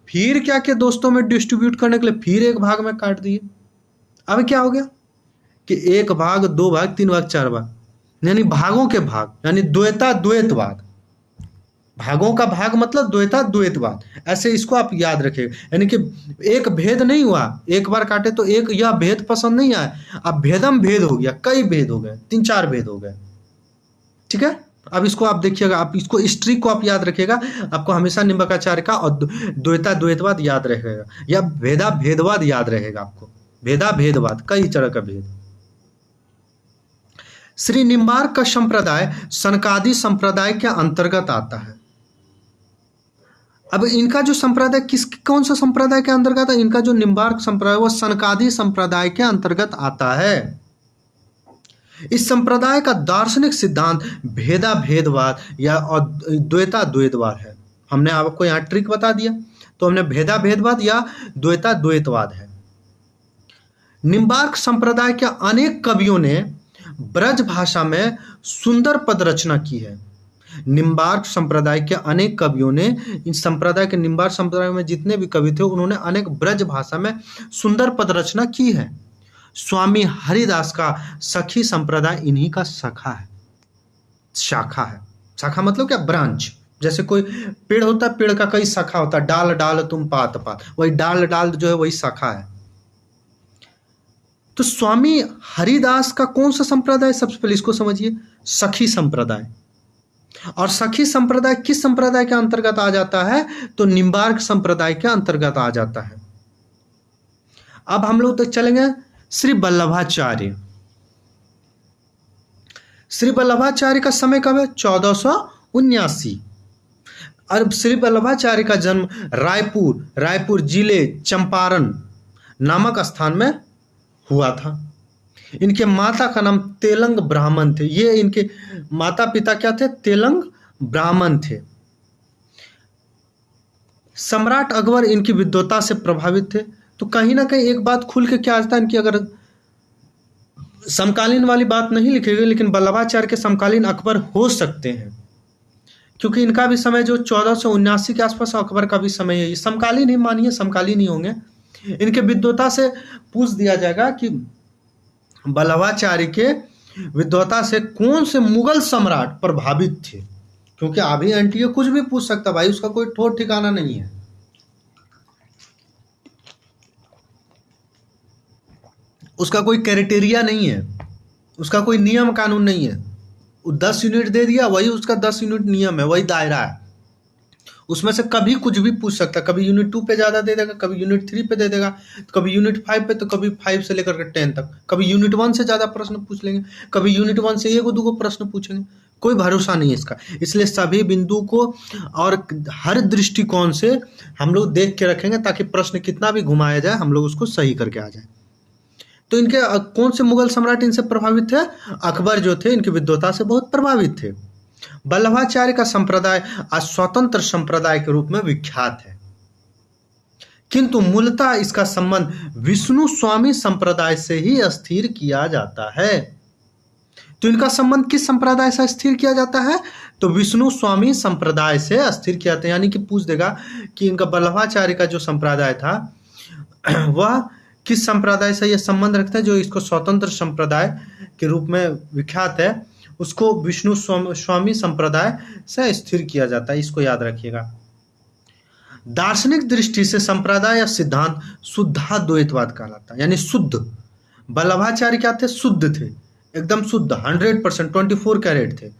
फिर क्या के दोस्तों में डिस्ट्रीब्यूट करने के लिए फिर एक भाग में काट दिए। अब क्या हो गया कि एक भाग, दो भाग, तीन भाग, चार भाग, यानी भागों के भाग, यानी द्वैता द्वैतवाद। भागों का भाग मतलब द्वैता द्वैतवाद, ऐसे इसको आप याद रखिएगा। यानी कि एक भेद नहीं हुआ, एक बार काटे तो एक यह भेद पसंद नहीं आया, अब भेदम भेद हो गया, कई भेद हो गए, तीन चार भेद हो गए। ठीक है, अब इसको आप देखिएगा, आप इसको इस ट्रिक को आप याद रखिएगा, आपको हमेशा निम्बकाचार्य का और द्वैता द्वैतवाद याद रहेगा, या भेदा भेदवाद याद रहेगा आपको, भेदा भेदवाद, कई तरह का भेद। श्री निम्बार्क का संप्रदाय सनकादि संप्रदाय के अंतर्गत आता है। अब इनका जो संप्रदाय कौन सा संप्रदाय के अंतर्गत है? इनका जो निम्बार्क संप्रदाय वो सनकादि संप्रदाय के अंतर्गत आता है। इस संप्रदाय का दार्शनिक सिद्धांत भेदा भेदवाद या द्वैता द्वैतवाद है। हमने आपको यहाँ ट्रिक बता दिया, तो हमने भेदा भेदवाद या द्वैता द्वैतवाद है। निम्बार्क संप्रदाय के अनेक कवियों ने ब्रज भाषा में सुंदर पद रचना की है। निम्बार्क संप्रदाय के अनेक कवियों ने, इन संप्रदाय के निम्बार्क संप्रदाय में जितने भी कवि थे उन्होंने अनेक ब्रज भाषा में सुंदर पद रचना की है। स्वामी हरिदास का सखी संप्रदाय इन्हीं का शाखा है। शाखा मतलब क्या? ब्रांच। जैसे कोई पेड़ होता है, पेड़ का कई शाखा होता है, डाल डाल तुम पात पात, वही डाल डाल जो है वही शाखा है। तो स्वामी हरिदास का कौन सा संप्रदाय? सबसे पहले इसको समझिए, सखी संप्रदाय। और सखी संप्रदाय किस संप्रदाय के अंतर्गत आ जाता है? तो निम्बार्क संप्रदाय के अंतर्गत आ जाता है। अब हम लोग तो चलेंगे श्री वल्लभाचार्य। श्री वल्लभाचार्य का समय कब है? 1479। और श्री वल्लभाचार्य का जन्म रायपुर जिले चंपारण नामक स्थान में हुआ था। इनके माता का नाम तेलंग ब्राह्मण थे। ये इनके माता पिता क्या थे? तेलंग ब्राह्मण थे। सम्राट अकबर इनकी विद्वता से प्रभावित थे। तो कहीं ना कहीं एक बात खुल के क्या आता है इनकी, अगर समकालीन वाली बात नहीं लिखेगी, लेकिन वल्लभाचार्य के समकालीन अकबर हो सकते हैं, क्योंकि इनका भी समय जो 1479 के आसपास अकबर का भी समय है। ये समकालीन ही मानिए, समकालीन ही होंगे। इनके विद्वता से पूछ दिया जाएगा कि वल्लभाचार्य के विद्वता से कौन से मुगल सम्राट प्रभावित थे, क्योंकि अभी एनटीए कुछ भी पूछ सकता भाई, उसका कोई ठोर ठिकाना नहीं है। उसका कोई क्राइटेरिया नहीं है, उसका कोई नियम कानून नहीं है। 10 यूनिट दे दिया, वही उसका 10 यूनिट नियम है, वही दायरा है। उसमें से कभी कुछ भी पूछ सकता, कभी यूनिट 2 पे ज़्यादा दे देगा, कभी यूनिट 3 पे दे देगा, कभी यूनिट 5 पे, तो कभी 5 से लेकर के 10 तक, कभी यूनिट 1 से ज़्यादा प्रश्न पूछ लेंगे, कभी यूनिट 1 से 1-2 प्रश्न पूछेंगे। कोई भरोसा नहीं है इसका। इसलिए सभी बिंदु को और हर दृष्टिकोण से हम लोग देख के रखेंगे, ताकि प्रश्न कितना भी घुमाया जाए हम लोग उसको सही करके आ जाए। तो इनके कौन से मुगल सम्राट इनसे प्रभावित थे? अकबर जो थे इनकी विद्वता से बहुत प्रभावित थे। वल्लभाचार्य का संप्रदाय आज स्वतंत्र संप्रदाय के रूप में विख्यात है, किंतु मूलतः इसका संबंध विष्णु स्वामी संप्रदाय से ही स्थिर किया जाता है। तो इनका संबंध किस संप्रदाय से स्थिर किया जाता है? तो विष्णु स्वामी संप्रदाय से स्थिर किया जाता है। यानी कि पूछ देगा कि इनका वल्लभाचार्य का जो संप्रदाय था वह किस संप्रदाय से यह संबंध रखता है, जो इसको स्वतंत्र संप्रदाय के रूप में विख्यात है, उसको विष्णु स्वामी संप्रदाय से स्थिर किया जाता है। इसको याद रखिएगा। दार्शनिक दृष्टि से संप्रदाय या सिद्धांत शुद्धाद्वैतवाद कहलाता है, यानी शुद्ध। वल्लभाचार्य क्या थे? शुद्ध थे, एकदम शुद्ध, 100%, 24 कैरेट थे।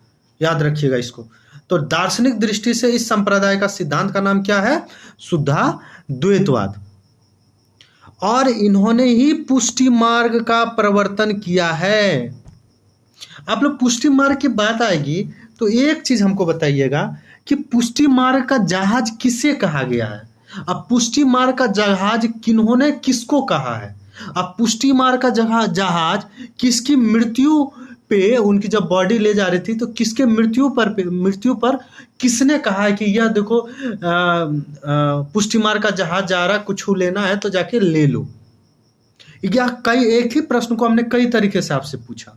याद रखिएगा इसको। तो दार्शनिक दृष्टि से इस संप्रदाय का सिद्धांत का नाम क्या है? शुद्धाद्वैतवाद। और इन्होंने ही पुष्टि मार्ग का प्रवर्तन किया है। आप लोग पुष्टि मार्ग की बात आएगी तो एक चीज हमको बताइएगा कि पुष्टि मार्ग का जहाज किसे कहा गया है? अब पुष्टि मार्ग का जहाज किन्होंने किसको कहा है? अब पुष्टि मार्ग का जहाज किसकी मृत्यु पे, उनकी जब बॉडी ले जा रही थी तो किसके मृत्यु पर किसने कहा है कि यह देखो पुष्टि मार्ग का जहाज जा रहा, कुछ लेना है तो जाके ले लो। या एक ही प्रश्न को हमने कई तरीके से आपसे पूछा,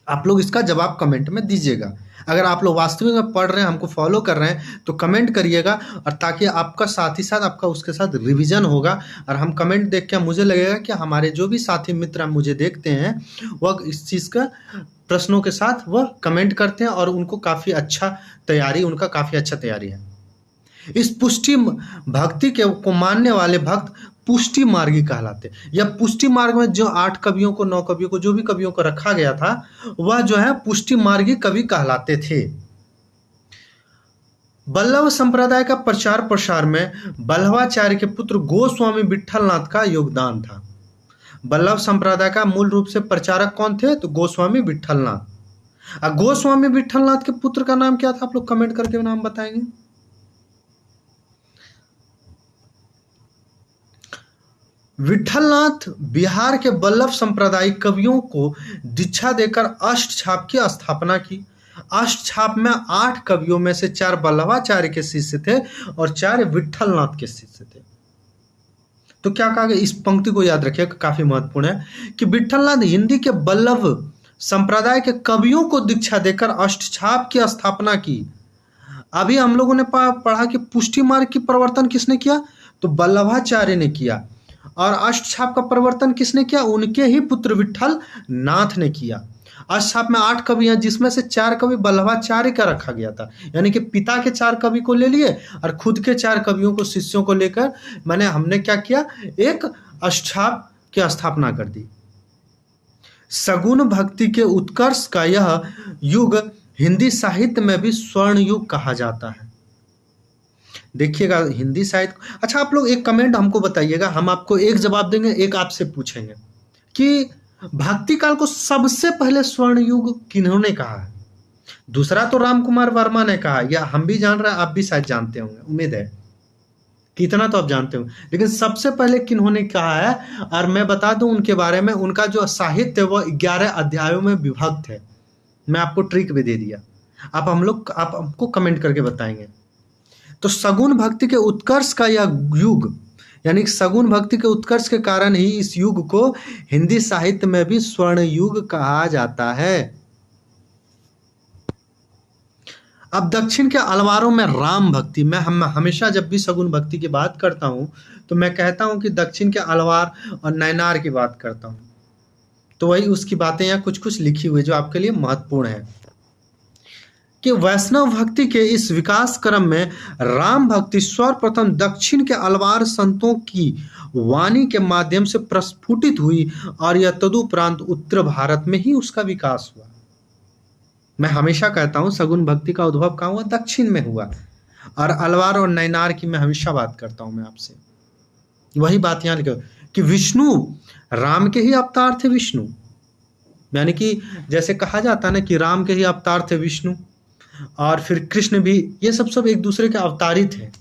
आप लोग इसका जवाब कमेंट में दीजिएगा। अगर आप लोग वास्तविक में पढ़ रहे हैं, हमको फॉलो कर रहे हैं, तो कमेंट करिएगा, और ताकि आपका साथ ही साथ आपका उसके साथ रिवीजन होगा। और हम कमेंट देख के मुझे लगेगा कि हमारे जो भी साथी मित्र मुझे देखते हैं वह इस चीज़ का प्रश्नों के साथ वह कमेंट करते हैं, और उनको काफ़ी अच्छा तैयारी, उनका काफ़ी अच्छा तैयारी है। इस पुष्टि भक्ति को मानने वाले भक्त पुष्टि मार्गी कहलाते। या पुष्टि मार्ग में जो 8 कवियों को, 9 कवियों को, जो भी कवियों को रखा गया था, वह जो है पुष्टि मार्गी कवि कहलाते थे। बल्लभ संप्रदाय का प्रचार प्रसार में बल्लभाचार्य के पुत्र गोस्वामी विट्ठलनाथ का योगदान था। बल्लभ संप्रदाय का मूल रूप से प्रचारक कौन थे? तो गोस्वामी विट्ठलनाथ। गोस्वामी विट्ठलनाथ के पुत्र का नाम क्या था? आप लोग कमेंट करके नाम बताएंगे। विट्ठलनाथ बिहार के बल्लभ संप्रदायिक कवियों को दीक्षा देकर अष्टछाप की स्थापना की। अष्टछाप में 8 कवियों में से 4 बल्लभाचार्य के शिष्य थे और 4 विट्ठलनाथ के शिष्य थे। तो क्या कहा गया? इस पंक्ति को याद रखिएगा, काफी महत्वपूर्ण है कि विट्ठलनाथ हिंदी के बल्लभ संप्रदाय के कवियों को दीक्षा देकर अष्टछाप की स्थापना की। अभी हम लोगों ने पढ़ा कि पुष्टि मार्ग की प्रवर्तन किसने किया? तो बल्लभाचार्य ने किया। और अष्टछाप का प्रवर्तन किसने किया? उनके ही पुत्र विट्ठल नाथ ने किया। अष्टछाप में 8 कवि हैं, जिसमें से 4 कवि बल्लभाचार्य का रखा गया था, यानी कि पिता के 4 कवि को ले लिए और खुद के 4 कवियों को, शिष्यों को लेकर हमने क्या किया? एक अष्टछाप की स्थापना कर दी। सगुण भक्ति के उत्कर्ष का यह युग हिंदी साहित्य में भी स्वर्ण युग कहा जाता है। देखिएगा हिंदी साहित्य। अच्छा, आप लोग एक कमेंट हमको बताइएगा, हम आपको एक जवाब देंगे, एक आपसे पूछेंगे कि भक्ति काल को सबसे पहले स्वर्ण युग किन्होंने कहा है? दूसरा तो राम कुमार वर्मा ने कहा, या हम भी जान रहे हैं, आप भी शायद जानते होंगे, उम्मीद है कितना तो आप जानते हो, लेकिन सबसे पहले किन्होंने कहा है? और मैं बता दूं उनके बारे में, उनका जो साहित्य है वो 11 अध्यायों में विभक्त है। मैं आपको ट्रिक भी दे दिया, आप हमको कमेंट करके बताएंगे। तो सगुण भक्ति के उत्कर्ष का यह युग, यानी सगुण भक्ति के उत्कर्ष के कारण ही इस युग को हिंदी साहित्य में भी स्वर्ण युग कहा जाता है। अब दक्षिण के अलवारों में राम भक्ति, मैं हमेशा जब भी सगुण भक्ति की बात करता हूं तो मैं कहता हूं कि दक्षिण के अलवार और नैनार की बात करता हूं, तो वही उसकी बातें यहाँ कुछ कुछ लिखी हुई जो आपके लिए महत्वपूर्ण है कि वैष्णव भक्ति के इस विकास क्रम में राम भक्ति सर्वप्रथम दक्षिण के अलवार संतों की वाणी के माध्यम से प्रस्फुटित हुई और यह तदुपरांत उत्तर भारत में ही उसका विकास हुआ। मैं हमेशा कहता हूं सगुण भक्ति का उद्भव कहाँ हुआ? दक्षिण में हुआ। और अलवार और नैनार की मैं हमेशा बात करता हूं, मैं आपसे वही बात यहाँ लिखो कि विष्णु, राम के ही अवतार थे विष्णु, यानी कि जैसे कहा जाता है ना कि राम के ही अवतार थे विष्णु, और फिर कृष्ण भी, ये सब एक दूसरे के अवतारित हैं।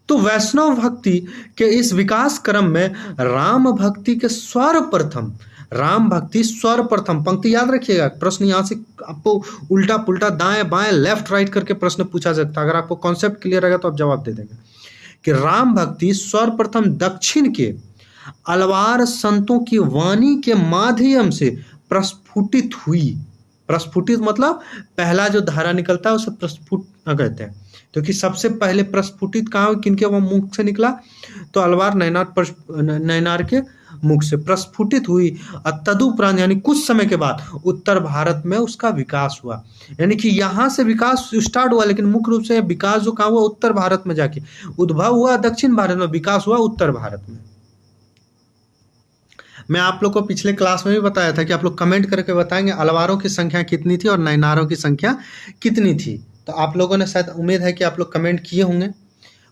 तो वैष्णव भक्ति के इस विकास क्रम में राम भक्ति के सर्वप्रथम, राम भक्ति सर्वप्रथम, पंक्ति याद रखिएगा, प्रश्न यहाँ से आपको उल्टा पुल्टा, दाएं बाएं, लेफ्ट राइट करके प्रश्न पूछा सकता है। अगर आपको कॉन्सेप्ट क्लियर रहेगा तो आप जवाब दे देंगे कि राम भक्ति सर्वप्रथम दक्षिण के अलवार संतों की वाणी के माध्यम से प्रस्फुटित हुई। प्रस्फुटित मतलब पहला जो धारा निकलता है उसे प्रस्फुट कहते हैं। तो कि सबसे पहले प्रस्फुटित कहाँ, किनके वो मुख से निकला? तो अलवार नैनार के मुख से प्रस्फुटित हुई। और तदुपरांत यानी कुछ समय के बाद उत्तर भारत में उसका विकास हुआ। यानी कि यहाँ से विकास स्टार्ट हुआ, लेकिन मुख्य रूप से विकास जो कहाँ हुआ? उत्तर भारत में जाके उद्भव हुआ, दक्षिण भारत में विकास हुआ उत्तर भारत में। मैं आप लोग को पिछले क्लास में भी बताया था कि आप लोग कमेंट करके बताएंगे अलवारों की संख्या कितनी थी और नैनारों की संख्या कितनी थी। तो आप लोगों ने शायद, उम्मीद है कि आप लोग कमेंट किए होंगे,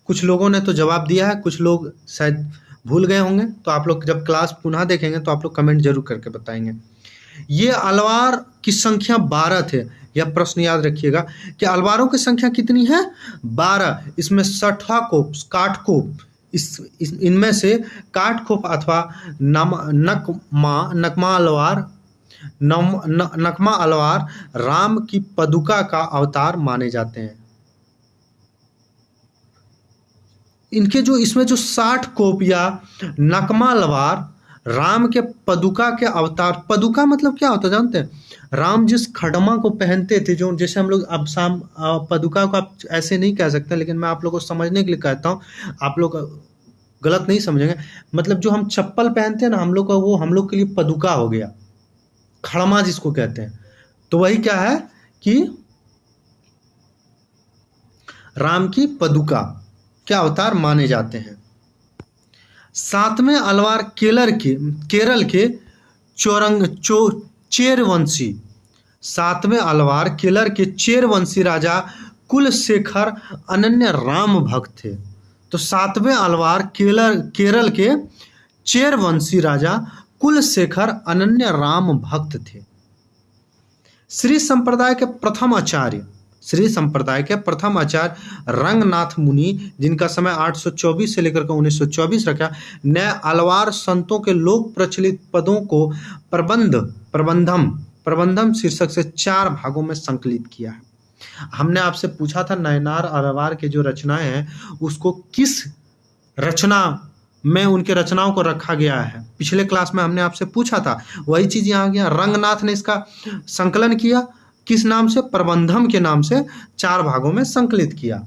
कुछ लोगों ने तो जवाब दिया है, कुछ लोग शायद भूल गए होंगे। तो आप लोग जब क्लास पुनः देखेंगे तो आप लोग कमेंट जरूर करके बताएंगे। ये अलवार की संख्या 12 थे, यह प्रश्न याद रखिएगा कि अलवारों की संख्या कितनी है? 12। इसमें सठवाकोप, काठकोप, इनमें से काठकोप अथवा नकमा अलवार राम की पदुका का अवतार माने जाते हैं। इनके जो इसमें जो 60 कोप या नकमा अलवार राम के पदुका के अवतार, पदुका मतलब क्या होता है जानते हैं? राम जिस खड़मा को पहनते थे, जो जैसे हम लोग अब शाम पदुका को आप ऐसे नहीं कह सकते, लेकिन मैं आप लोगों को समझने के लिए कहता हूँ, आप लोग गलत नहीं समझेंगे। मतलब जो हम चप्पल पहनते हैं ना हम लोग का, वो हम लोग के लिए पदुका हो गया, खड़मा जिसको कहते हैं। तो वही क्या है कि राम की पदुका क्या अवतार माने जाते हैं। सातवें अलवार केरल के चेरवंशी, सातवें अलवार केरल के चेरवंशी राजा कुलशेखर अनन्य राम भक्त थे। तो सातवें अलवार केरल के चेरवंशी राजा कुलशेखर अनन्य राम भक्त थे। श्री संप्रदाय के प्रथम आचार्य रंगनाथ मुनि, जिनका समय 824 से लेकर के 1924 रखा, ने अलवार संतों के लोक प्रचलित पदों को प्रबंधम शीर्षक से 4 भागों में संकलित किया है। हमने आपसे पूछा था नयनार अलवार के जो रचनाएं हैं उसको किस रचना में उनके रचनाओं को रखा गया है, पिछले क्लास में हमने आपसे पूछा था, वही चीज यहाँ गया। रंगनाथ ने इसका संकलन किया, किस नाम से? प्रबंधम के नाम से 4 भागों में संकलित किया।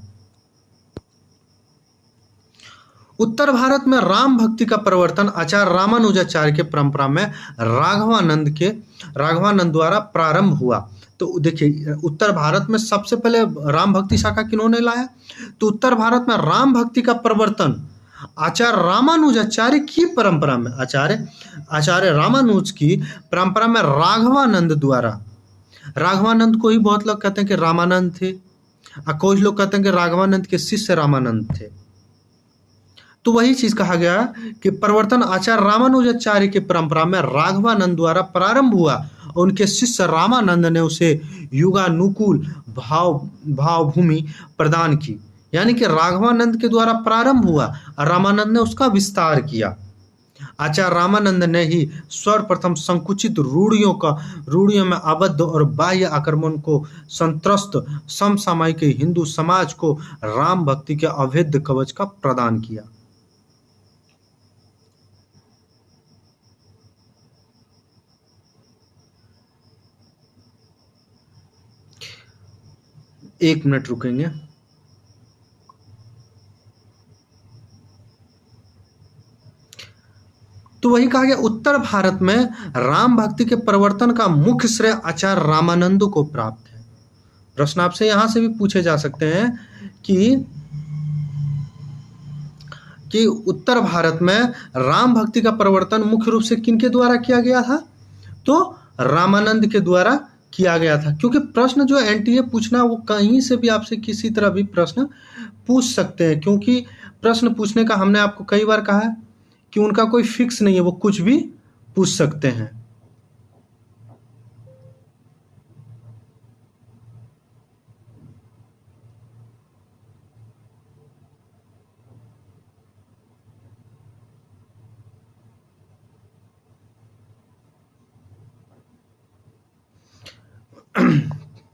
उत्तर भारत में राम भक्ति का प्रवर्तन आचार्य रामानुजाचार्य के परंपरा में राघवानंद द्वारा प्रारंभ हुआ। तो देखिए उत्तर भारत में सबसे पहले राम भक्ति शाखा किन्होंने लाया? तो उत्तर भारत में राम भक्ति का प्रवर्तन आचार्य रामानुजाचार्य की परंपरा में, आचार्य रामानुज की परंपरा में राघवानंद द्वारा, राघवानंद को ही बहुत लोग कहते हैं कि रामानंद थे, और कुछ लोग कहते हैं कि राघवानंद के शिष्य रामानंद थे। तो वही चीज कहा गया कि प्रवर्तन आचार्य रामानुजाचार्य की परंपरा में राघवानंद द्वारा प्रारंभ हुआ और उनके शिष्य रामानंद ने उसे युगानुकूल भावभूमि प्रदान की। यानी कि राघवानंद के द्वारा प्रारंभ हुआ और रामानंद ने उसका विस्तार किया। आचार्य रामानंद ने ही सर्वप्रथम संकुचित रूढ़ियों में आबद्ध और बाह्य आक्रमण को संत्रस्त समसामयिक हिंदू समाज को राम भक्ति के अभेद्य कवच का प्रदान किया। एक मिनट रुकेंगे। तो वही कहा गया उत्तर भारत में राम भक्ति के प्रवर्तन का मुख्य श्रेय आचार्य रामानंद को प्राप्त है। प्रश्न आपसे यहां से भी पूछे जा सकते हैं कि उत्तर भारत में राम भक्ति का प्रवर्तन मुख्य रूप से किनके द्वारा किया गया था? तो रामानंद के द्वारा किया गया था। क्योंकि प्रश्न जो एनटीए पूछना वो कहीं से भी आपसे किसी तरह भी प्रश्न पूछ सकते हैं, क्योंकि प्रश्न पूछने का हमने आपको कई बार कहा है कि उनका कोई फिक्स नहीं है, वो कुछ भी पूछ सकते हैं।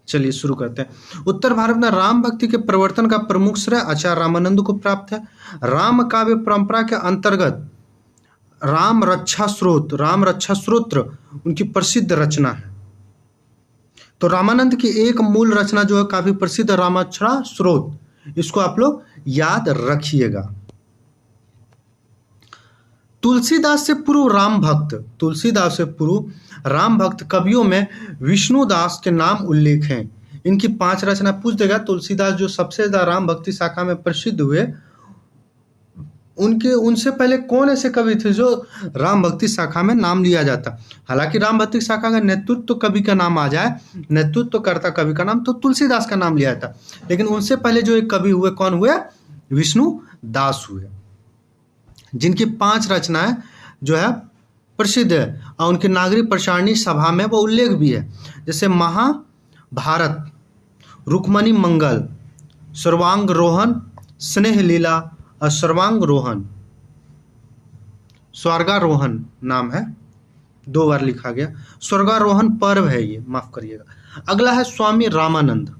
चलिए शुरू करते हैं। उत्तर भारत में राम भक्ति के प्रवर्तन का प्रमुख श्रेय आचार्य रामानंद को प्राप्त है। राम काव्य परंपरा के अंतर्गत राम रक्षा स्त्रोत्र उनकी प्रसिद्ध रचना है। तो रामानंद की एक मूल रचना जो है काफी प्रसिद्ध रामरक्षा स्त्रोत्र, इसको आप लोग याद रखिएगा। तुलसीदास से पूर्व राम भक्त कवियों में विष्णुदास के नाम उल्लेख हैं। इनकी 5 रचना पूछ देगा। तुलसीदास जो सबसे ज्यादा राम भक्ति शाखा में प्रसिद्ध हुए, उनसे पहले कौन ऐसे कवि थे जो राम भक्ति शाखा में नाम लिया जाता? हालांकि राम भक्ति शाखा का नेतृत्व कवि का नाम आ जाए, नेतृत्व करता कवि का नाम, तो तुलसीदास का नाम लिया जाता। लेकिन उनसे पहले जो एक कवि हुए, कौन हुए? विष्णुदास हुए, जिनकी 5 रचनाएं जो है प्रसिद्ध है और उनकी नागरिक प्रचारणी सभा में वो उल्लेख भी है। जैसे महाभारत, रुक्मणी मंगल, सर्वांगरोहण, स्नेह लीला और स्वर्गारोहण नाम है, 2 बार लिखा गया। स्वर्गारोहण पर्व है ये, माफ करिएगा। अगला है स्वामी रामानंद।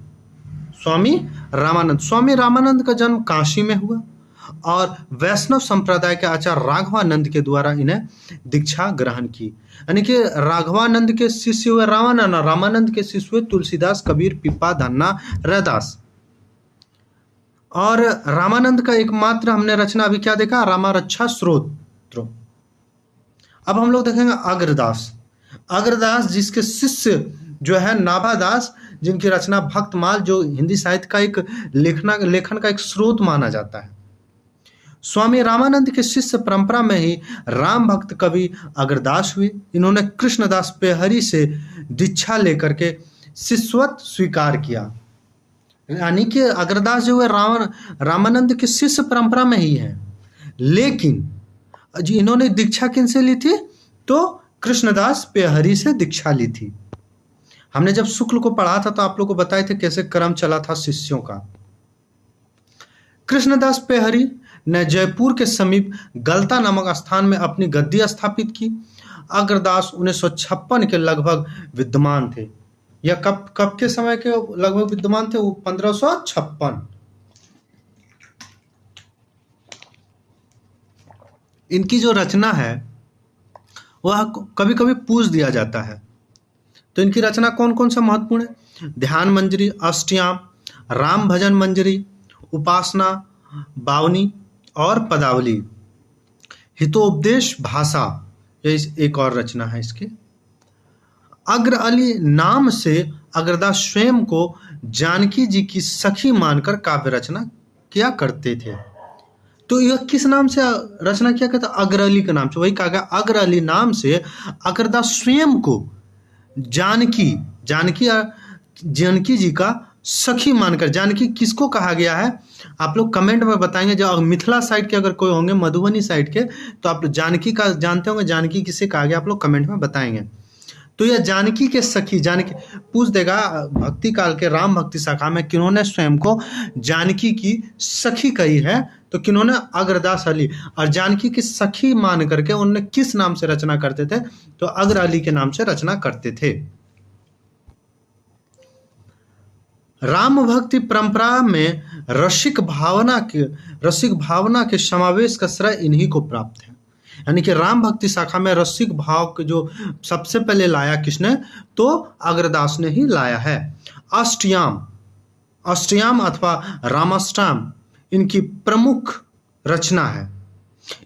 स्वामी रामानंद का जन्म काशी में हुआ और वैष्णव संप्रदाय के आचार्य राघवानंद के द्वारा इन्हें दीक्षा ग्रहण की। यानी कि राघवानंद के शिष्य हुए रामानंद, रामानंद के शिष्य हुए तुलसीदास, कबीर, पीपा, धन्ना, रैदास। और रामानंद का एकमात्र हमने रचना अभी क्या देखा, रामारक्षा स्तोत्र। अब हम लोग देखेंगे अग्रदास। अग्रदास जिसके शिष्य जो है नाभादास, जिनकी रचना भक्तमाल जो हिंदी साहित्य का एक लेखन का एक स्रोत माना जाता है। स्वामी रामानंद के शिष्य परंपरा में ही राम भक्त कवि अग्रदास हुए। इन्होंने कृष्णदास पेहरी से दीक्षा लेकर के शिष्यत्व स्वीकार किया। यानी कि अग्रदास जो है रामानंद के शिष्य परंपरा में ही है, लेकिन इन्होंने दीक्षा किनसे ली थी, तो कृष्णदास पेहरी से दीक्षा ली थी। हमने जब शुक्ल को पढ़ा था तो आप लोग को बताए थे कैसे क्रम चला था शिष्यों का। कृष्णदास पेहरी ने जयपुर के समीप गलता नामक स्थान में अपनी गद्दी स्थापित की। अग्रदास 1956 के लगभग विद्यमान थे। यह कब के समय के लगभग विद्यमान थे, वो 1556। इनकी जो रचना है वह कभी कभी पूछ दिया जाता है। तो इनकी रचना कौन कौन सा महत्वपूर्ण है, ध्यान मंजरी, अष्टयाम, राम भजन मंजरी, उपासना, बावनी और पदावली, हितोपदेश भाषा, ये एक और रचना है इसकी। अग्र अली नाम से अग्रदास स्वयं को जानकी जी की सखी मानकर काव्य रचना किया करते थे। तो यह किस नाम से रचना किया करता, अग्र अली के नाम से। वही कहा गया अग्र अली नाम से अग्रदास स्वयं को जानकी जी का सखी मानकर। जानकी किसको कहा गया है आप लोग कमेंट में बताएंगे। जो मिथिला साइड के अगर कोई होंगे, मधुबनी साइड के, तो आप लोग जानकी का जानते होंगे, जानकी किसे कहा गया आप लोग कमेंट में बताएंगे। तो यह जानकी के सखी, जानकी पूछ देगा भक्ति काल के राम भक्ति शाखा में किन्होंने स्वयं को जानकी की सखी कही है, तो किन्होंने, अग्रदास अली। और जानकी की सखी मान करके उन्होंने किस नाम से रचना करते थे, तो अग्र अली के नाम से रचना करते थे। राम भक्ति परंपरा में रसिक भावना के समावेश का श्रेय इन्हीं को प्राप्त है। यानी कि राम भक्ति शाखा में रसिक भाव के जो सबसे पहले लाया किसने, तो अग्रदास ने ही लाया है। अष्टयाम अथवा रामाष्टयाम इनकी प्रमुख रचना है।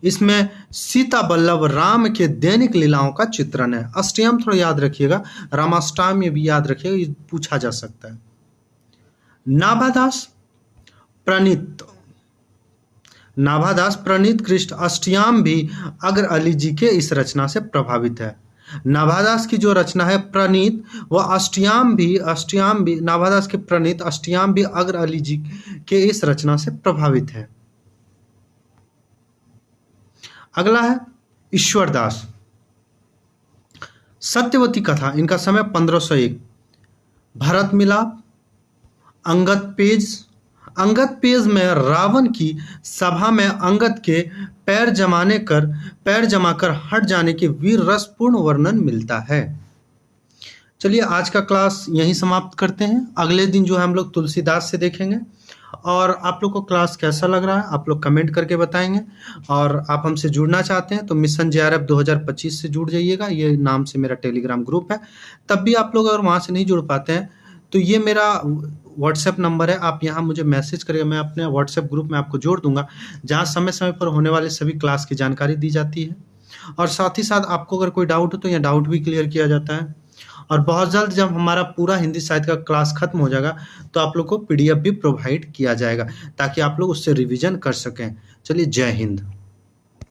इसमें सीता बल्लभ राम के दैनिक लीलाओं का चित्रण है। अष्टयाम थोड़ा याद रखिएगा, रामाष्टयाम ये भी याद रखिएगा, ये पूछा जा सकता है। नाभादास प्रणीत कृष्ण अष्टयाम भी अग्र अली जी के इस रचना से प्रभावित है। नाभादास की जो रचना है प्रणीत, वह अष्टयाम भी नाभादास के प्रणीत अष्टयाम भी अग्र अली जी के इस रचना से प्रभावित है। अगला है ईश्वरदास। सत्यवती कथा, इनका समय 1501। भरत मिलाप, अंगद पेज में रावण की सभा में अंगद के पैर जमाकर हट जाने के वीर रसपूर्ण वर्णन मिलता है। चलिए आज का क्लास यहीं समाप्त करते हैं। अगले दिन जो है हम लोग तुलसीदास से देखेंगे। और आप लोग को क्लास कैसा लग रहा है आप लोग कमेंट करके बताएंगे। और आप हमसे जुड़ना चाहते हैं तो मिशन JRF 2025 से जुड़ जाइएगा, ये नाम से मेरा टेलीग्राम ग्रुप है। तब भी आप लोग अगर वहाँ से नहीं जुड़ पाते हैं तो ये मेरा व्हाट्सएप नंबर है, आप यहाँ मुझे मैसेज करिए, मैं अपने व्हाट्सएप ग्रुप में आपको जोड़ दूंगा, जहाँ समय समय पर होने वाले सभी क्लास की जानकारी दी जाती है। और साथ ही साथ आपको अगर कोई डाउट हो तो यह डाउट भी क्लियर किया जाता है। और बहुत जल्द जब हमारा पूरा हिंदी साहित्य का क्लास खत्म हो जाएगा तो आप लोग को PDF भी प्रोवाइड किया जाएगा ताकि आप लोग उससे रिविजन कर सकें। चलिए, जय हिंद।